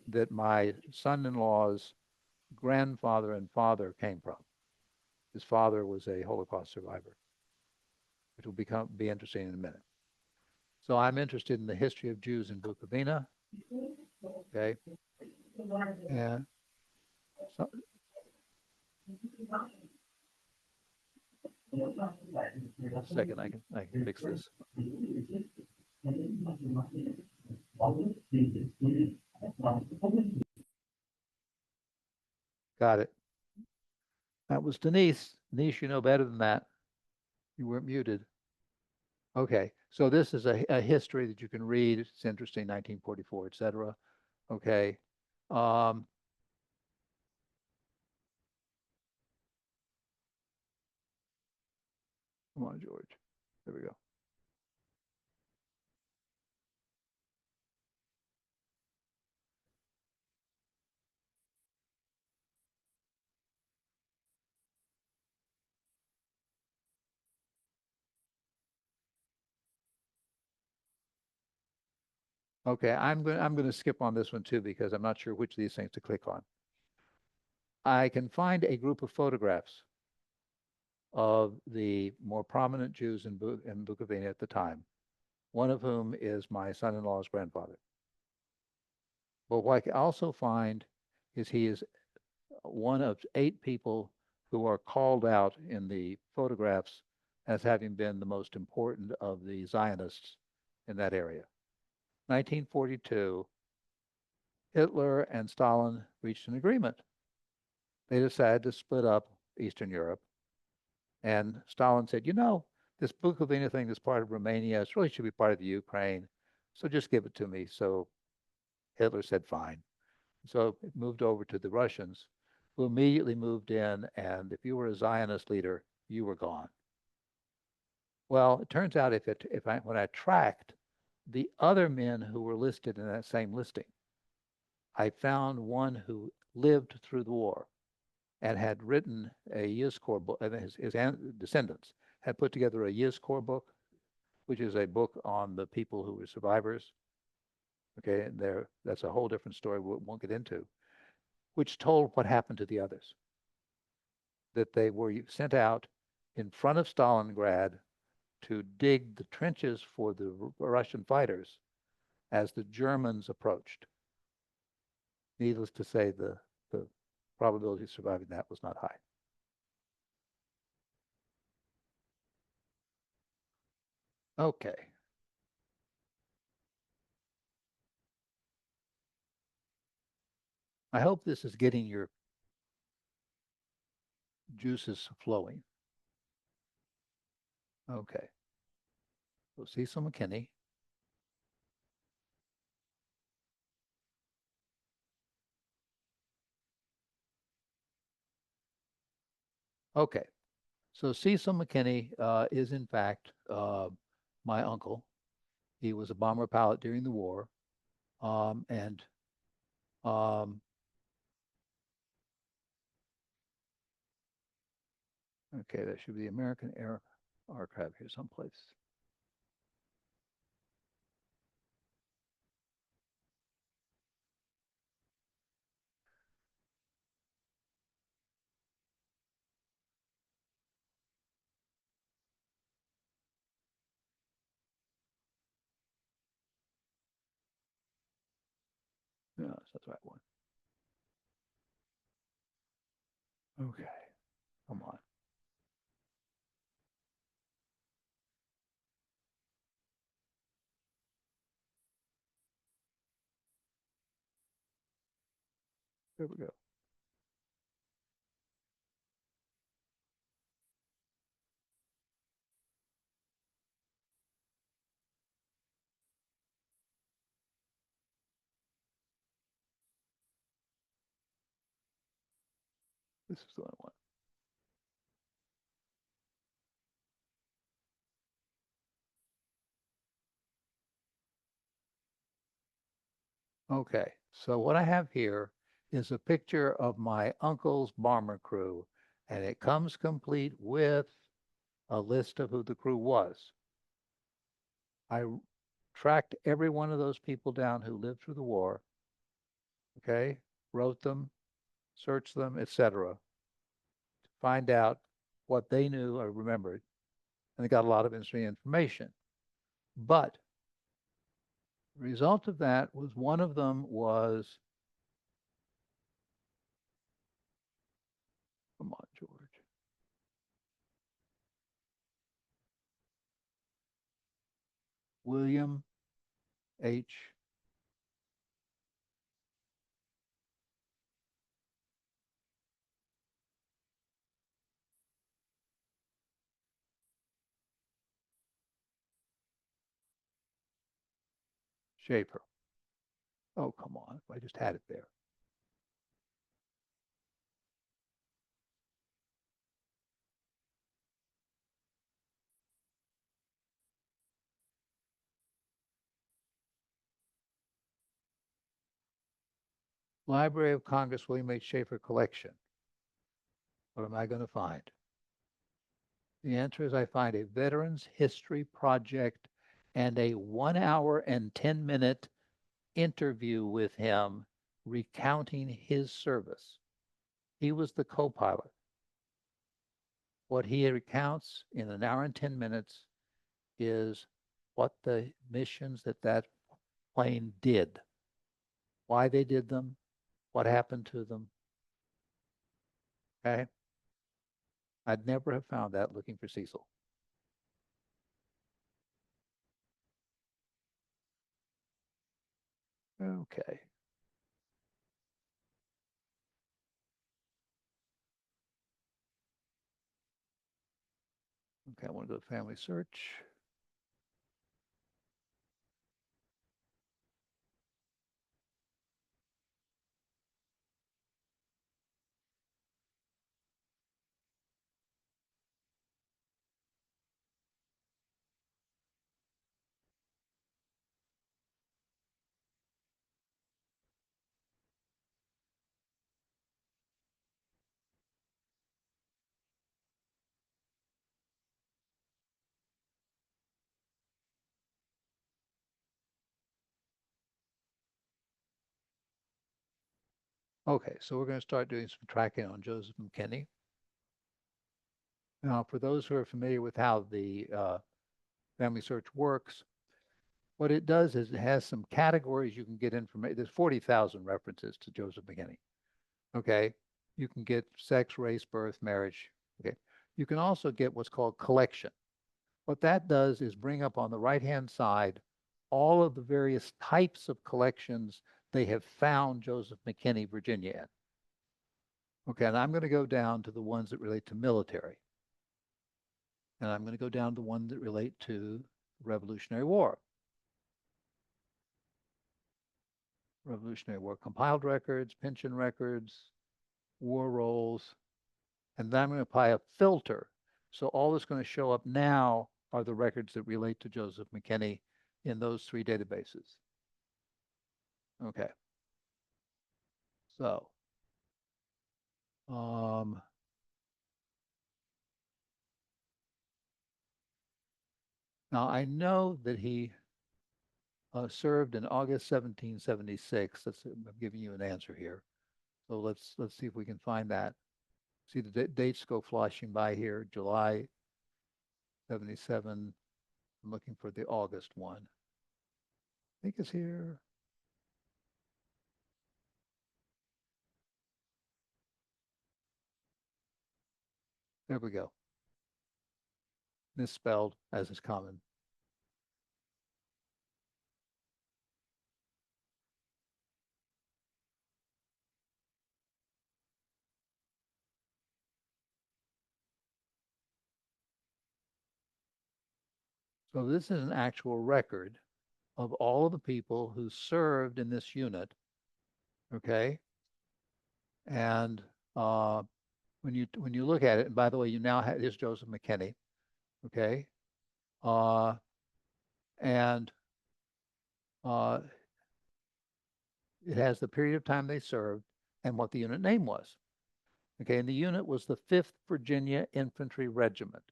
that my son-in-law's grandfather and father came from. His father was a Holocaust survivor, which will be interesting in a minute. So I'm interested in the history of Jews in Bukovina. Okay. And so, a second, I can fix this. Got it. That was Denise. Denise, you know better than that. You weren't muted. Okay. So this is a history that you can read. It's interesting, 1944, et cetera. Okay. Um, Come on, George. There we go. Okay, I'm going to skip on this one too because I'm not sure which of these things to click on. I can find a group of photographs of the more prominent Jews in Bukovina at the time, one of whom is my son-in-law's grandfather. But what I can also find is he is one of 8 people who are called out in the photographs as having been the most important of the Zionists in that area. 1942, Hitler and Stalin reached an agreement. They decided to split up Eastern Europe. And Stalin said, this Bukovina thing is part of Romania. It really should be part of the Ukraine. So just give it to me. So Hitler said, fine. So it moved over to the Russians, who immediately moved in. And if you were a Zionist leader, you were gone. Well, it turns out when I tracked the other men who were listed in that same listing, I found one who lived through the war and had written a Yizkor book, and his descendants had put together a Yizkor book, which is a book on the people who were survivors. Okay, and that's a whole different story we won't get into, which told what happened to the others. That they were sent out in front of Stalingrad to dig the trenches for the Russian fighters as the Germans approached. Needless to say, the probability of surviving that was not high. Okay. I hope this is getting your juices flowing. Okay. So Cecil McKinney. Okay. So Cecil McKinney is in fact my uncle. He was a bomber pilot during the war. And um, okay, that should be the American Air Archive here someplace. Yeah, that's the right one. Okay, come on. There we go. This is the one. Okay, so what I have here is a picture of my uncle's bomber crew, and it comes complete with a list of who the crew was. I tracked every one of those people down who lived through the war, okay, wrote them, searched them, etc., to find out what they knew or remembered, and they got a lot of interesting information. But the result of that was one of them was, come on, George, William H. Schaefer. Oh, come on. I just had it there. Library of Congress, William H. Schaefer collection. What am I going to find? The answer is I find a Veterans History Project and a 1 hour and 10-minute interview with him recounting his service. He was the co-pilot. What he recounts in an hour and 10 minutes is what the missions that that plane did, why they did them, what happened to them. Okay. I'd never have found that looking for Cecil. Okay. Okay, I want to go to family search. Okay, so we're going to start doing some tracking on Joseph McKinney. Now, for those who are familiar with how the family search works, what it does is it has some categories you can get information. There's 40,000 references to Joseph McKinney. Okay, you can get sex, race, birth, marriage. Okay, you can also get what's called collection. What that does is bring up on the right-hand side all of the various types of collections they have found Joseph McKinney, Virginia in. Okay, and I'm going to go down to the ones that relate to military. And I'm going to go down to the ones that relate to the Revolutionary War. Revolutionary War compiled records, pension records, war rolls, and then I'm going to apply a filter. So all that's going to show up now are the records that relate to Joseph McKinney in those three databases. Okay. So, um, now I know that he served in August 1776. I'm giving you an answer here. So let's see if we can find that. See the dates go flashing by here. July 77. I'm looking for the August one. I think it's here. There we go. Misspelled as is common. So this is an actual record of all of the people who served in this unit. Okay. And when you look at it, and by the way, you now have this Joseph McKinney. Okay. Uh, and uh, it has the period of time they served and what the unit name was. Okay. And the unit was the 5th Virginia Infantry Regiment.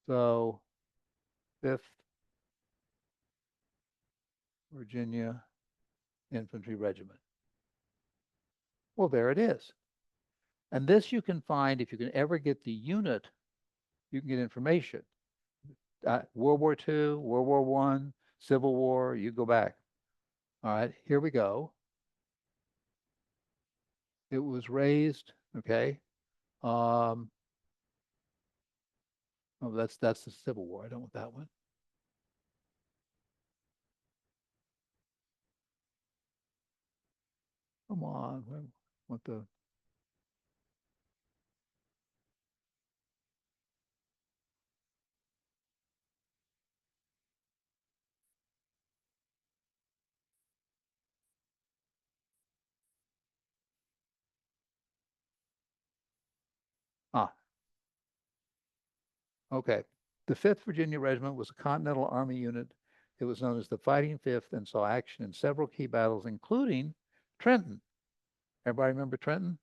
So 5th Virginia Infantry Regiment. Well, there it is. And this you can find if you can ever get the unit, you can get information. World War II, World War One, Civil War, you go back. All right, here we go. It was raised, okay. Um, oh, that's the Civil War. I don't want that one. Come on, what the ah, okay. The 5th Virginia Regiment was a Continental Army unit. It was known as the Fighting Fifth and saw action in several key battles, including Trenton. Everybody remember Trenton?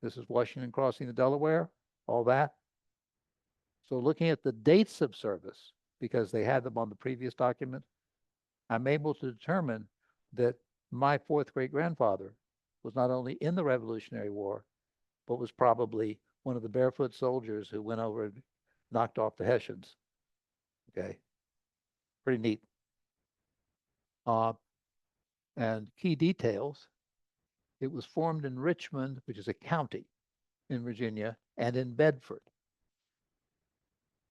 This is Washington crossing the Delaware, all that. So looking at the dates of service, because they had them on the previous document, I'm able to determine that my fourth great grandfather was not only in the Revolutionary War, but was probably one of the barefoot soldiers who went over and knocked off the Hessians. Okay, pretty neat. Uh, and key details, it was formed in Richmond, which is a county in Virginia, and in Bedford.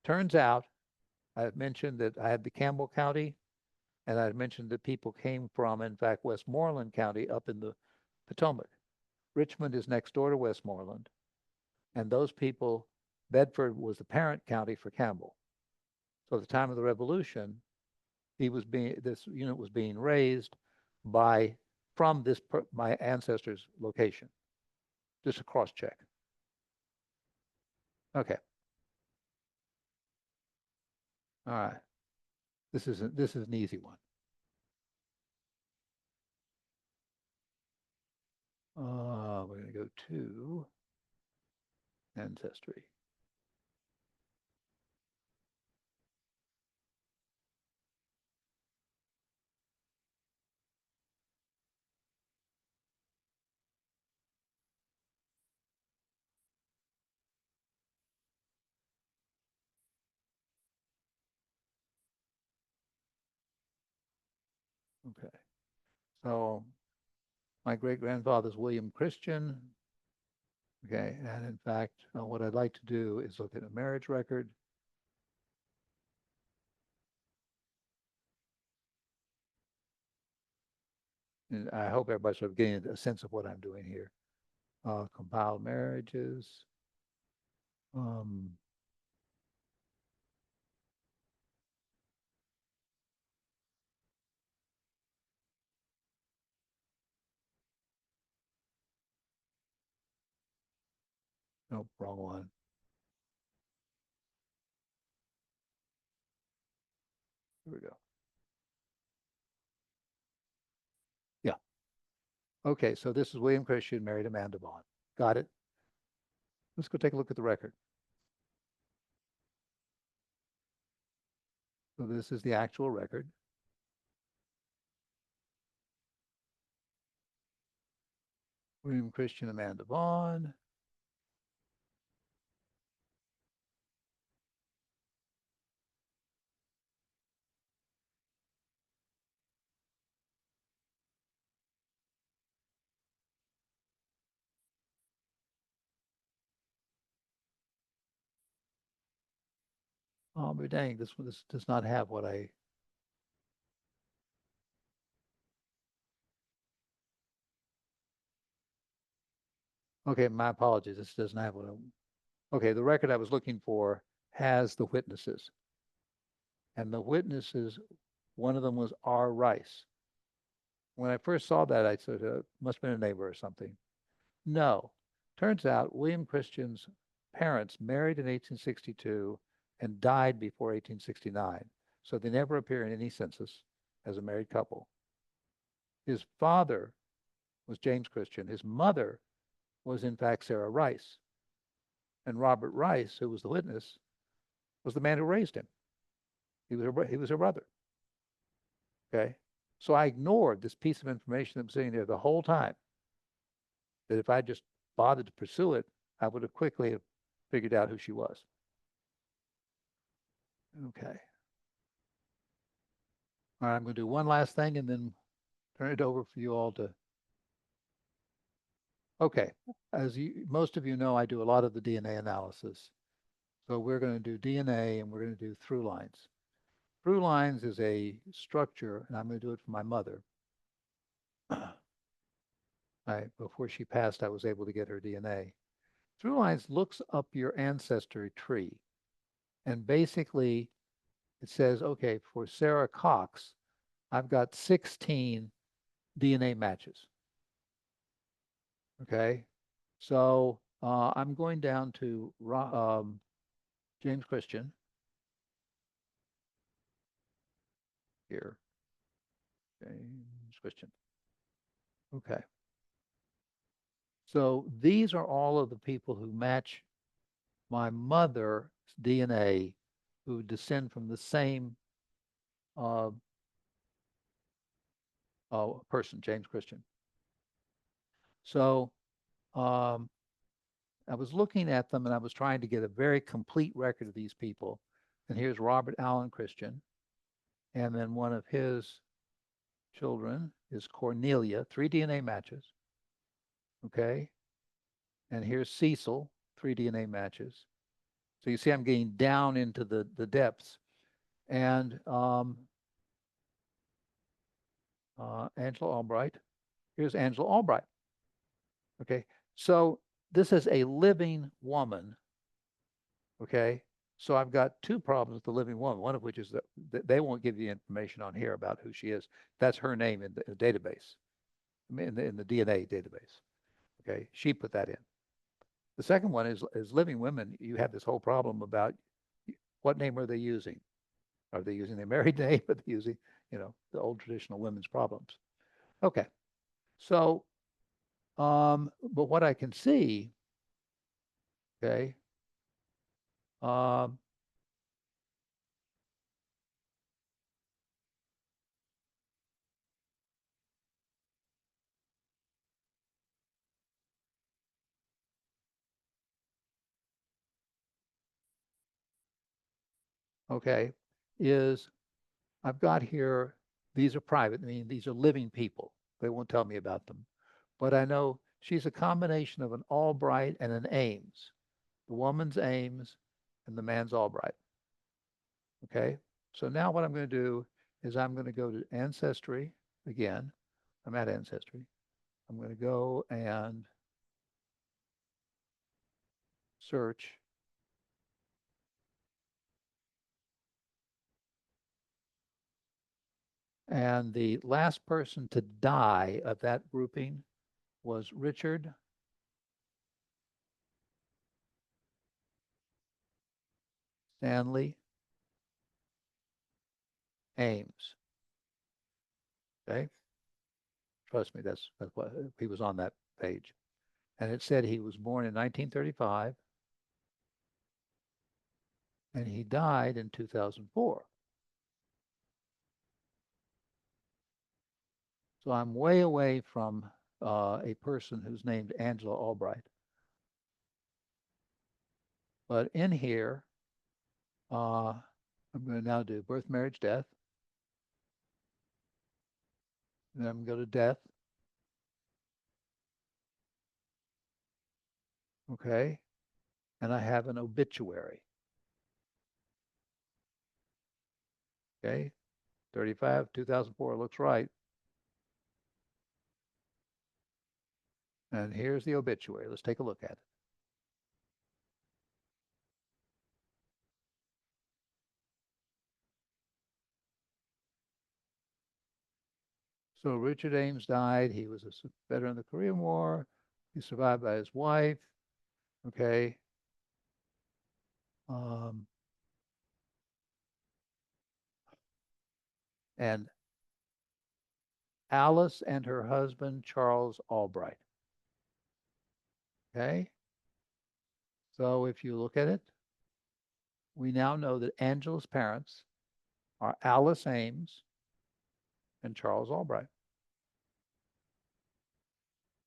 Turns out, I had mentioned that I had the Campbell County, and I had mentioned that people came from, in fact, Westmoreland County up in the Potomac. Richmond is next door to Westmoreland, and those people, Bedford was the parent county for Campbell. So at the time of the Revolution, this unit was being raised from my ancestor's location. Just a cross check. Okay. All right. This is an easy one. We're going to go to ancestry. Okay. So my great grandfather's William Christian. Okay. And in fact, what I'd like to do is look at a marriage record. And I hope everybody's sort of getting a sense of what I'm doing here. Compiled marriages. Um, nope, wrong one. Here we go. Yeah. Okay, so this is William Christian married Amanda Vaughn. Got it? Let's go take a look at the record. So this is the actual record. William Christian, Amanda Vaughn. Oh, but dang, this does not have what I. Okay, my apologies. This doesn't have what I. Okay, the record I was looking for has the witnesses, and the witnesses, one of them was R. Rice. When I first saw that, I said, must have been a neighbor or something. No, turns out William Christian's parents married in 1862 and died before 1869, so they never appear in any census as a married couple. His father was James Christian. His mother was, in fact, Sarah Rice. And Robert Rice, who was the witness, was the man who raised him. He was her brother. Okay. So I ignored this piece of information that was sitting there the whole time. That if I just bothered to pursue it, I would have quickly have figured out who she was. Okay. All right, I'm going to do one last thing and then turn it over for you all to. Okay. As most of you know, I do a lot of the DNA analysis. So we're going to do DNA and we're going to do through lines. Through lines is a structure, and I'm going to do it for my mother. Before she passed, I was able to get her DNA. Through lines looks up your ancestry tree. And basically, it says, okay, for Sarah Cox, I've got 16 DNA matches. Okay. So I'm going down to James Christian here. James Christian. Okay. So these are all of the people who match my mother's DNA who descend from the same uh, person, James Christian. So um, I was looking at them and I was trying to get a very complete record of these people. And here's Robert Allen Christian. And then one of his children is Cornelia, 3 DNA matches. Okay. And here's Cecil, 3 DNA matches. So you see, I'm getting down into the depths. And Angela Albright. Here's Angela Albright. Okay. So this is a living woman. Okay. So I've got 2 problems with the living woman, one of which is that they won't give you information on here about who she is. That's her name in the database, in the DNA database. Okay. She put that in. The second one is living women. You have this whole problem about what name are they using? Are they using their married name? Are they using, the old traditional women's problems? Okay. So, but what I can see, okay, um, okay, is I've got here, these are private. I mean, these are living people. They won't tell me about them. But I know she's a combination of an Albright and an Ames. The woman's Ames and the man's Albright. Okay. So now what I'm going to do is I'm going to go to Ancestry again. I'm at Ancestry. I'm going to go and search. And the last person to die of that grouping was Richard Stanley Ames. Okay. Trust me, that's what he was on that page. And it said he was born in 1935 and he died in 2004. So I'm way away from a person who's named Angela Albright. But in here, I'm going to now do birth, marriage, death. And then I'm going to go to death. Okay. And I have an obituary. Okay. 35, 2004 looks right. And here's the obituary. Let's take a look at it. So Richard Ames died. He was a veteran of the Korean War. He's survived by his wife. Okay. Um, and Alice and her husband, Charles Albright. Okay. So if you look at it, we now know that Angela's parents are Alice Ames and Charles Albright.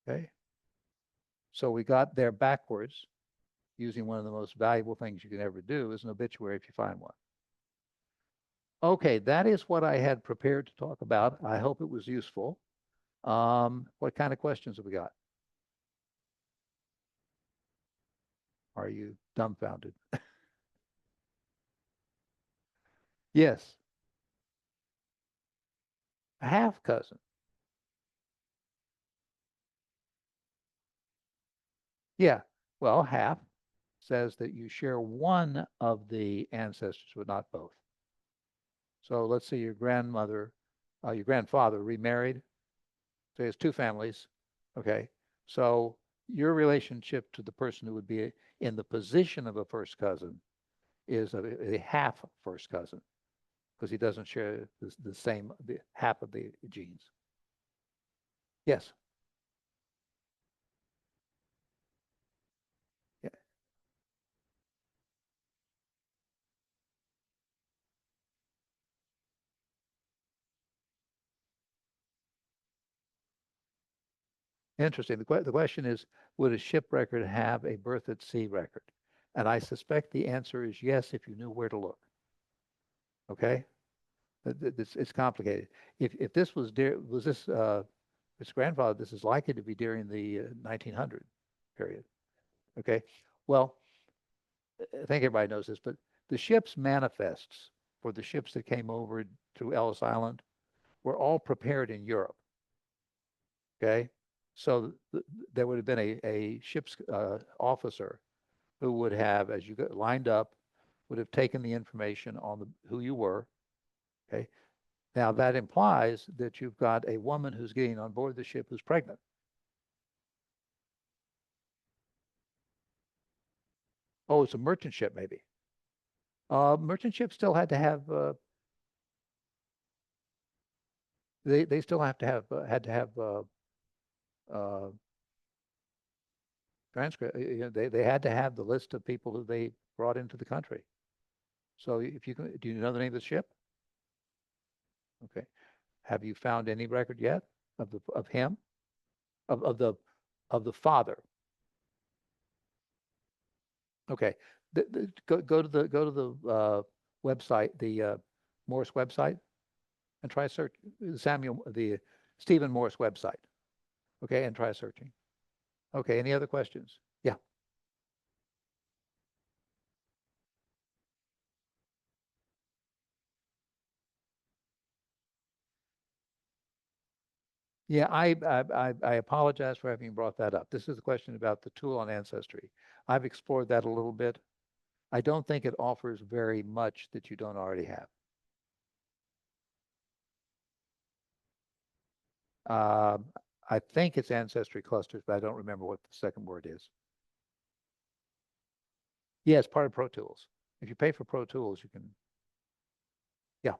Okay. So we got there backwards using one of the most valuable things you can ever do is an obituary if you find one. Okay, that is what I had prepared to talk about. I hope it was useful. What kind of questions have we got? Are you dumbfounded? Yes, a half cousin. Yeah, well, half says that you share one of the ancestors, but not both. So let's say your grandmother, your grandfather remarried. So he has two families. Okay. So your relationship to the person who would be in the position of a first cousin is a half first cousin because he doesn't share the same half of the genes. Yes. Yeah. Interesting. The question is, would a ship record have a birth at sea record? And I suspect the answer is yes if you knew where to look. Okay. It's complicated. If this was this its grandfather, this is likely to be during the 1900 period. Okay. Well, I think everybody knows this, but the ship's manifests for the ships that came over to Ellis Island were all prepared in Europe. Okay. So there would have been a ship's officer who would have, as you got lined up, would have taken the information on who you were. Okay. Now that implies that you've got a woman who's getting on board the ship who's pregnant. Oh, it's a merchant ship, maybe. Merchant ships still had to have they still have to have had to have uh, transcript. You know, they had to have the list of people who they brought into the country. So if you can, do you know the name of the ship? Okay. Have you found any record yet of him of the father? Okay. Go to the website, the Morse website, and try search the Stephen Morse website. Okay, and try searching. Okay. Any other questions? Yeah. Yeah, I apologize for having brought that up. This is a question about the tool on Ancestry. I've explored that a little bit. I don't think it offers very much that you don't already have. Um, I think it's Ancestry clusters, but I don't remember what the second word is. Yeah, it's part of Pro Tools. If you pay for Pro Tools, you can, yeah.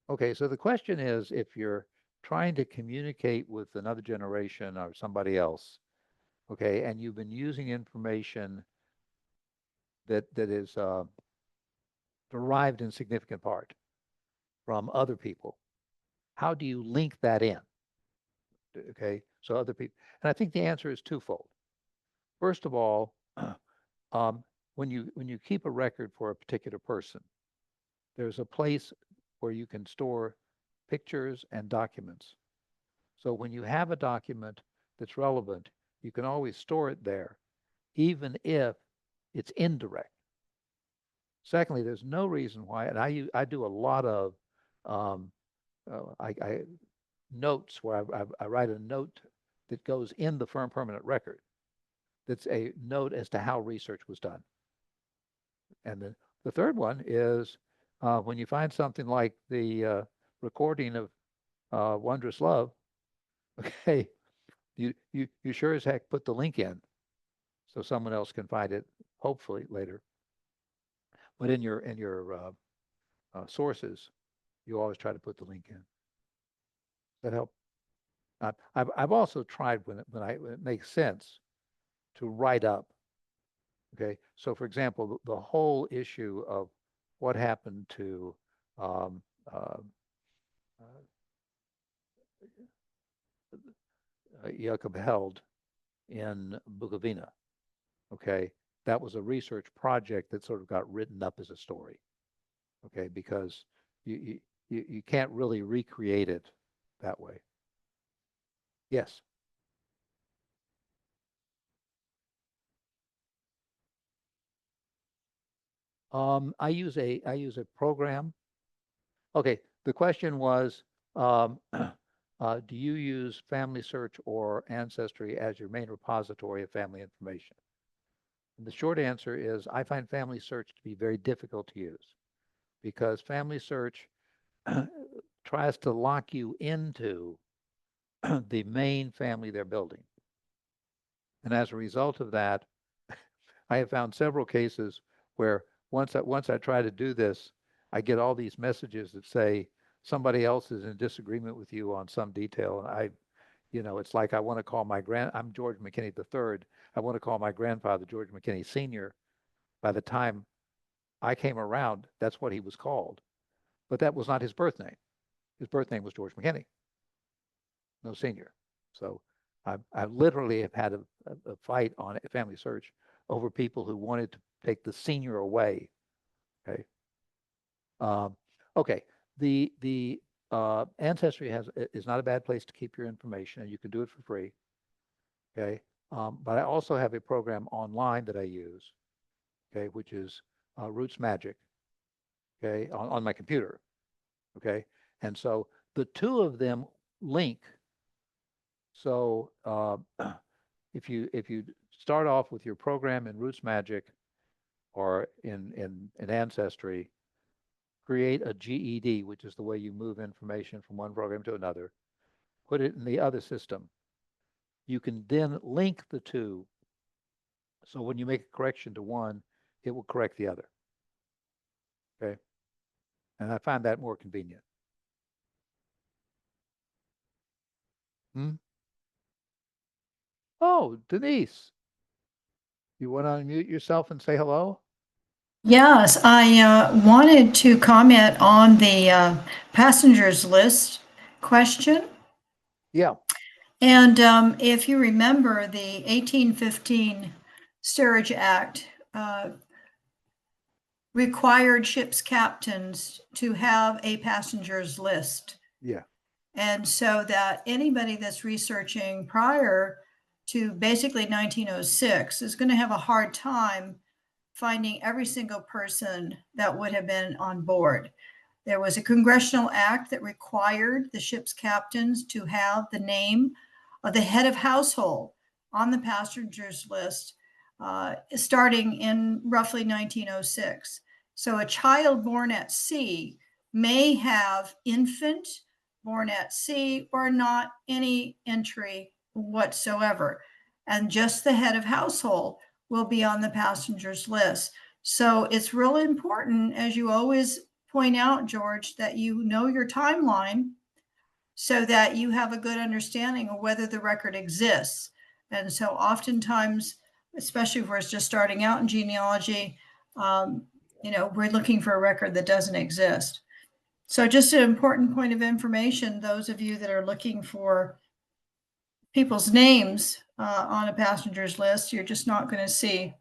Okay, so the question is, if you're trying to communicate with another generation or somebody else, okay, and you've been using information that is derived in significant part from other people, how do you link that in? Okay, so other people, and I think the answer is twofold. First of all, um, when you keep a record for a particular person, there's a place where you can store pictures and documents. So when you have a document that's relevant, you can always store it there, even if it's indirect. Secondly, there's no reason why, and I do a lot of um, I notes where I write a note that goes in the firm permanent record. That's a note as to how research was done. And the third one is when you find something like the recording of Wondrous Love, okay, you sure as heck put the link in so someone else can find it, hopefully later. But in your sources, you always try to put the link in. Does that help? I've also tried when it makes sense to write up. Okay, so for example, the whole issue of what happened to um, uh, Jacob Held in Bukovina. Okay, that was a research project that sort of got written up as a story. Okay, because you can't really recreate it that way. Yes. I use a program. Okay, the question was, do you use Family Search or Ancestry as your main repository of family information? And the short answer is I find Family Search to be very difficult to use because Family Search tries to lock you into the main family they're building. And as a result of that, I have found several cases where once I try to do this, I get all these messages that say somebody else is in disagreement with you on some detail. And it's like I want to call I'm George McKinney III. I want to call my grandfather George McKinney Sr. By the time I came around, that's what he was called. But that was not his birth name. His birth name was George McKinney, no senior. So I literally have had a fight on Family Search over people who wanted to take the senior away. Okay. Um, okay. The Ancestry is not a bad place to keep your information, and you can do it for free. Okay. But I also have a program online that I use. Okay, which is Roots Magic. Okay, on my computer. Okay, and so the two of them link. So if you start off with your program in Roots Magic or in Ancestry, create a GED, which is the way you move information from one program to another, put it in the other system. You can then link the two. So when you make a correction to one, it will correct the other. Okay. And I find that more convenient. Hmm? Oh, Denise, you want to unmute yourself and say hello? Yes, I wanted to comment on the passengers list question. Yeah. And if you remember, the 1815 Steerage Act required ship's captains to have a passengers list. Yeah. And so that anybody that's researching prior to basically 1906 is going to have a hard time finding every single person that would have been on board. There was a congressional act that required the ship's captains to have the name of the head of household on the passengers list, starting in roughly 1906. So a child born at sea may have infant born at sea or not any entry whatsoever. And just the head of household will be on the passengers list. So it's really important, as you always point out, George, that you know your timeline so that you have a good understanding of whether the record exists. And so oftentimes, especially if we're just starting out in genealogy, we're looking for a record that doesn't exist. So just an important point of information, those of you that are looking for people's names on a passenger's list, you're just not going to see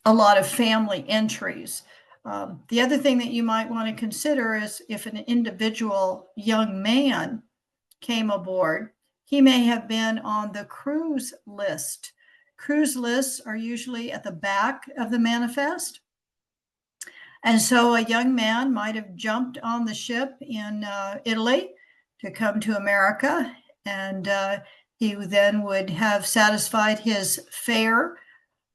a lot of family entries. The other thing that you might want to consider is if an individual young man came aboard, he may have been on the cruise list. Cruise lists are usually at the back of the manifest. And so a young man might have jumped on the ship in Italy to come to America, and he then would have satisfied his fare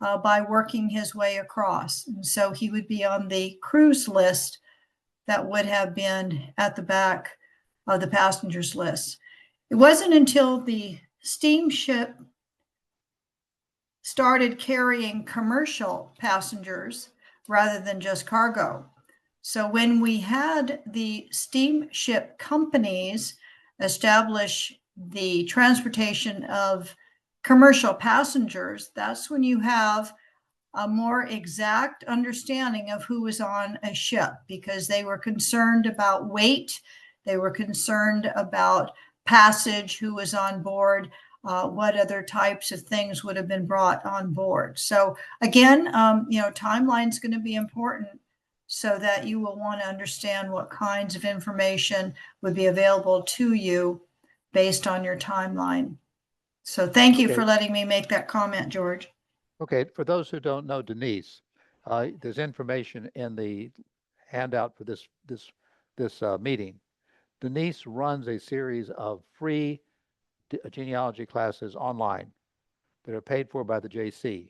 by working his way across. And so he would be on the cruise list that would have been at the back of the passengers list. It wasn't until the steamship started carrying commercial passengers rather than just cargo. So when we had the steamship companies establish the transportation of commercial passengers, that's when you have a more exact understanding of who was on a ship, because they were concerned about weight, they were concerned about passage, who was on board, what other types of things would have been brought on board. So again, timeline is going to be important so that you will want to understand what kinds of information would be available to you based on your timeline. So thank you for letting me make that comment, George. Okay, for those who don't know Denise, there's information in the handout for this meeting. Denise runs a series of free genealogy classes online that are paid for by the JC.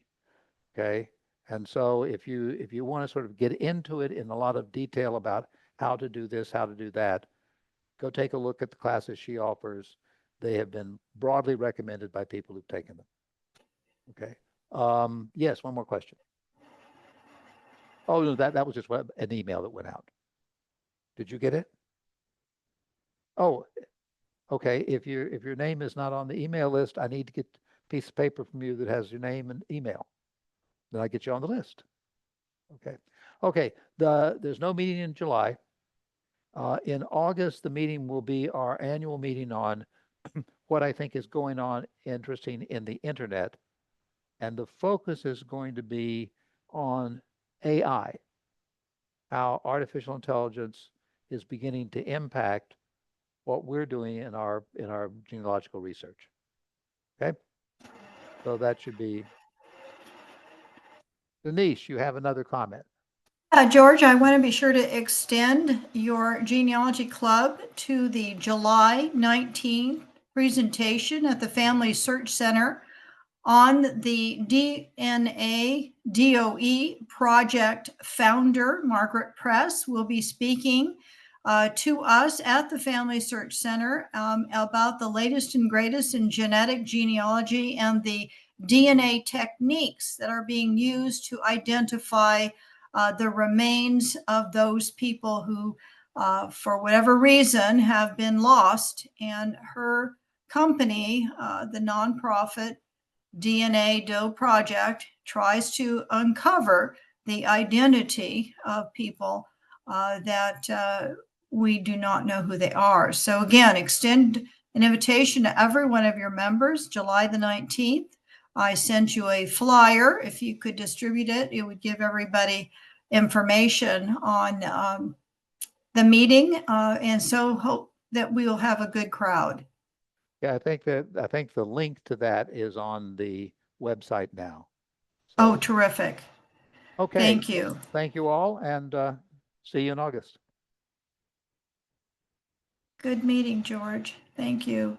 Okay, and so if you want to sort of get into it in a lot of detail about how to do this, how to do that, go take a look at the classes she offers. They have been broadly recommended by people who've taken them. Okay. Yes, one more question. Oh, no, that was just an email that went out. Did you get it? Oh, okay. If your name is not on the email list, I need to get a piece of paper from you that has your name and email. Then I get you on the list. Okay. Okay. There's no meeting in July. In August, the meeting will be our annual meeting on what I think is going on interesting in the internet. And the focus is going to be on AI, how artificial intelligence is beginning to impact what we're doing in our genealogical research. Okay, so that should be. Denise, you have another comment. George, I want to be sure to extend your genealogy club to the July 19th presentation at the Family Search Center on the DNA DOE project founder. Margaret Press will be speaking to us at the Family Search Center about the latest and greatest in genetic genealogy and the DNA techniques that are being used to identify the remains of those people who, for whatever reason, have been lost. And her company, the nonprofit DNA DOE project, tries to uncover the identity of people that we do not know who they are. So again, extend an invitation to every one of your members, July the 19th. I sent you a flyer. If you could distribute it, it would give everybody information on the meeting, and so hope that we will have a good crowd. Yeah, I think the link to that is on the website now. Oh, So, terrific. okay. Thank you. Thank you all, and see you in August. Good meeting, George. Thank you.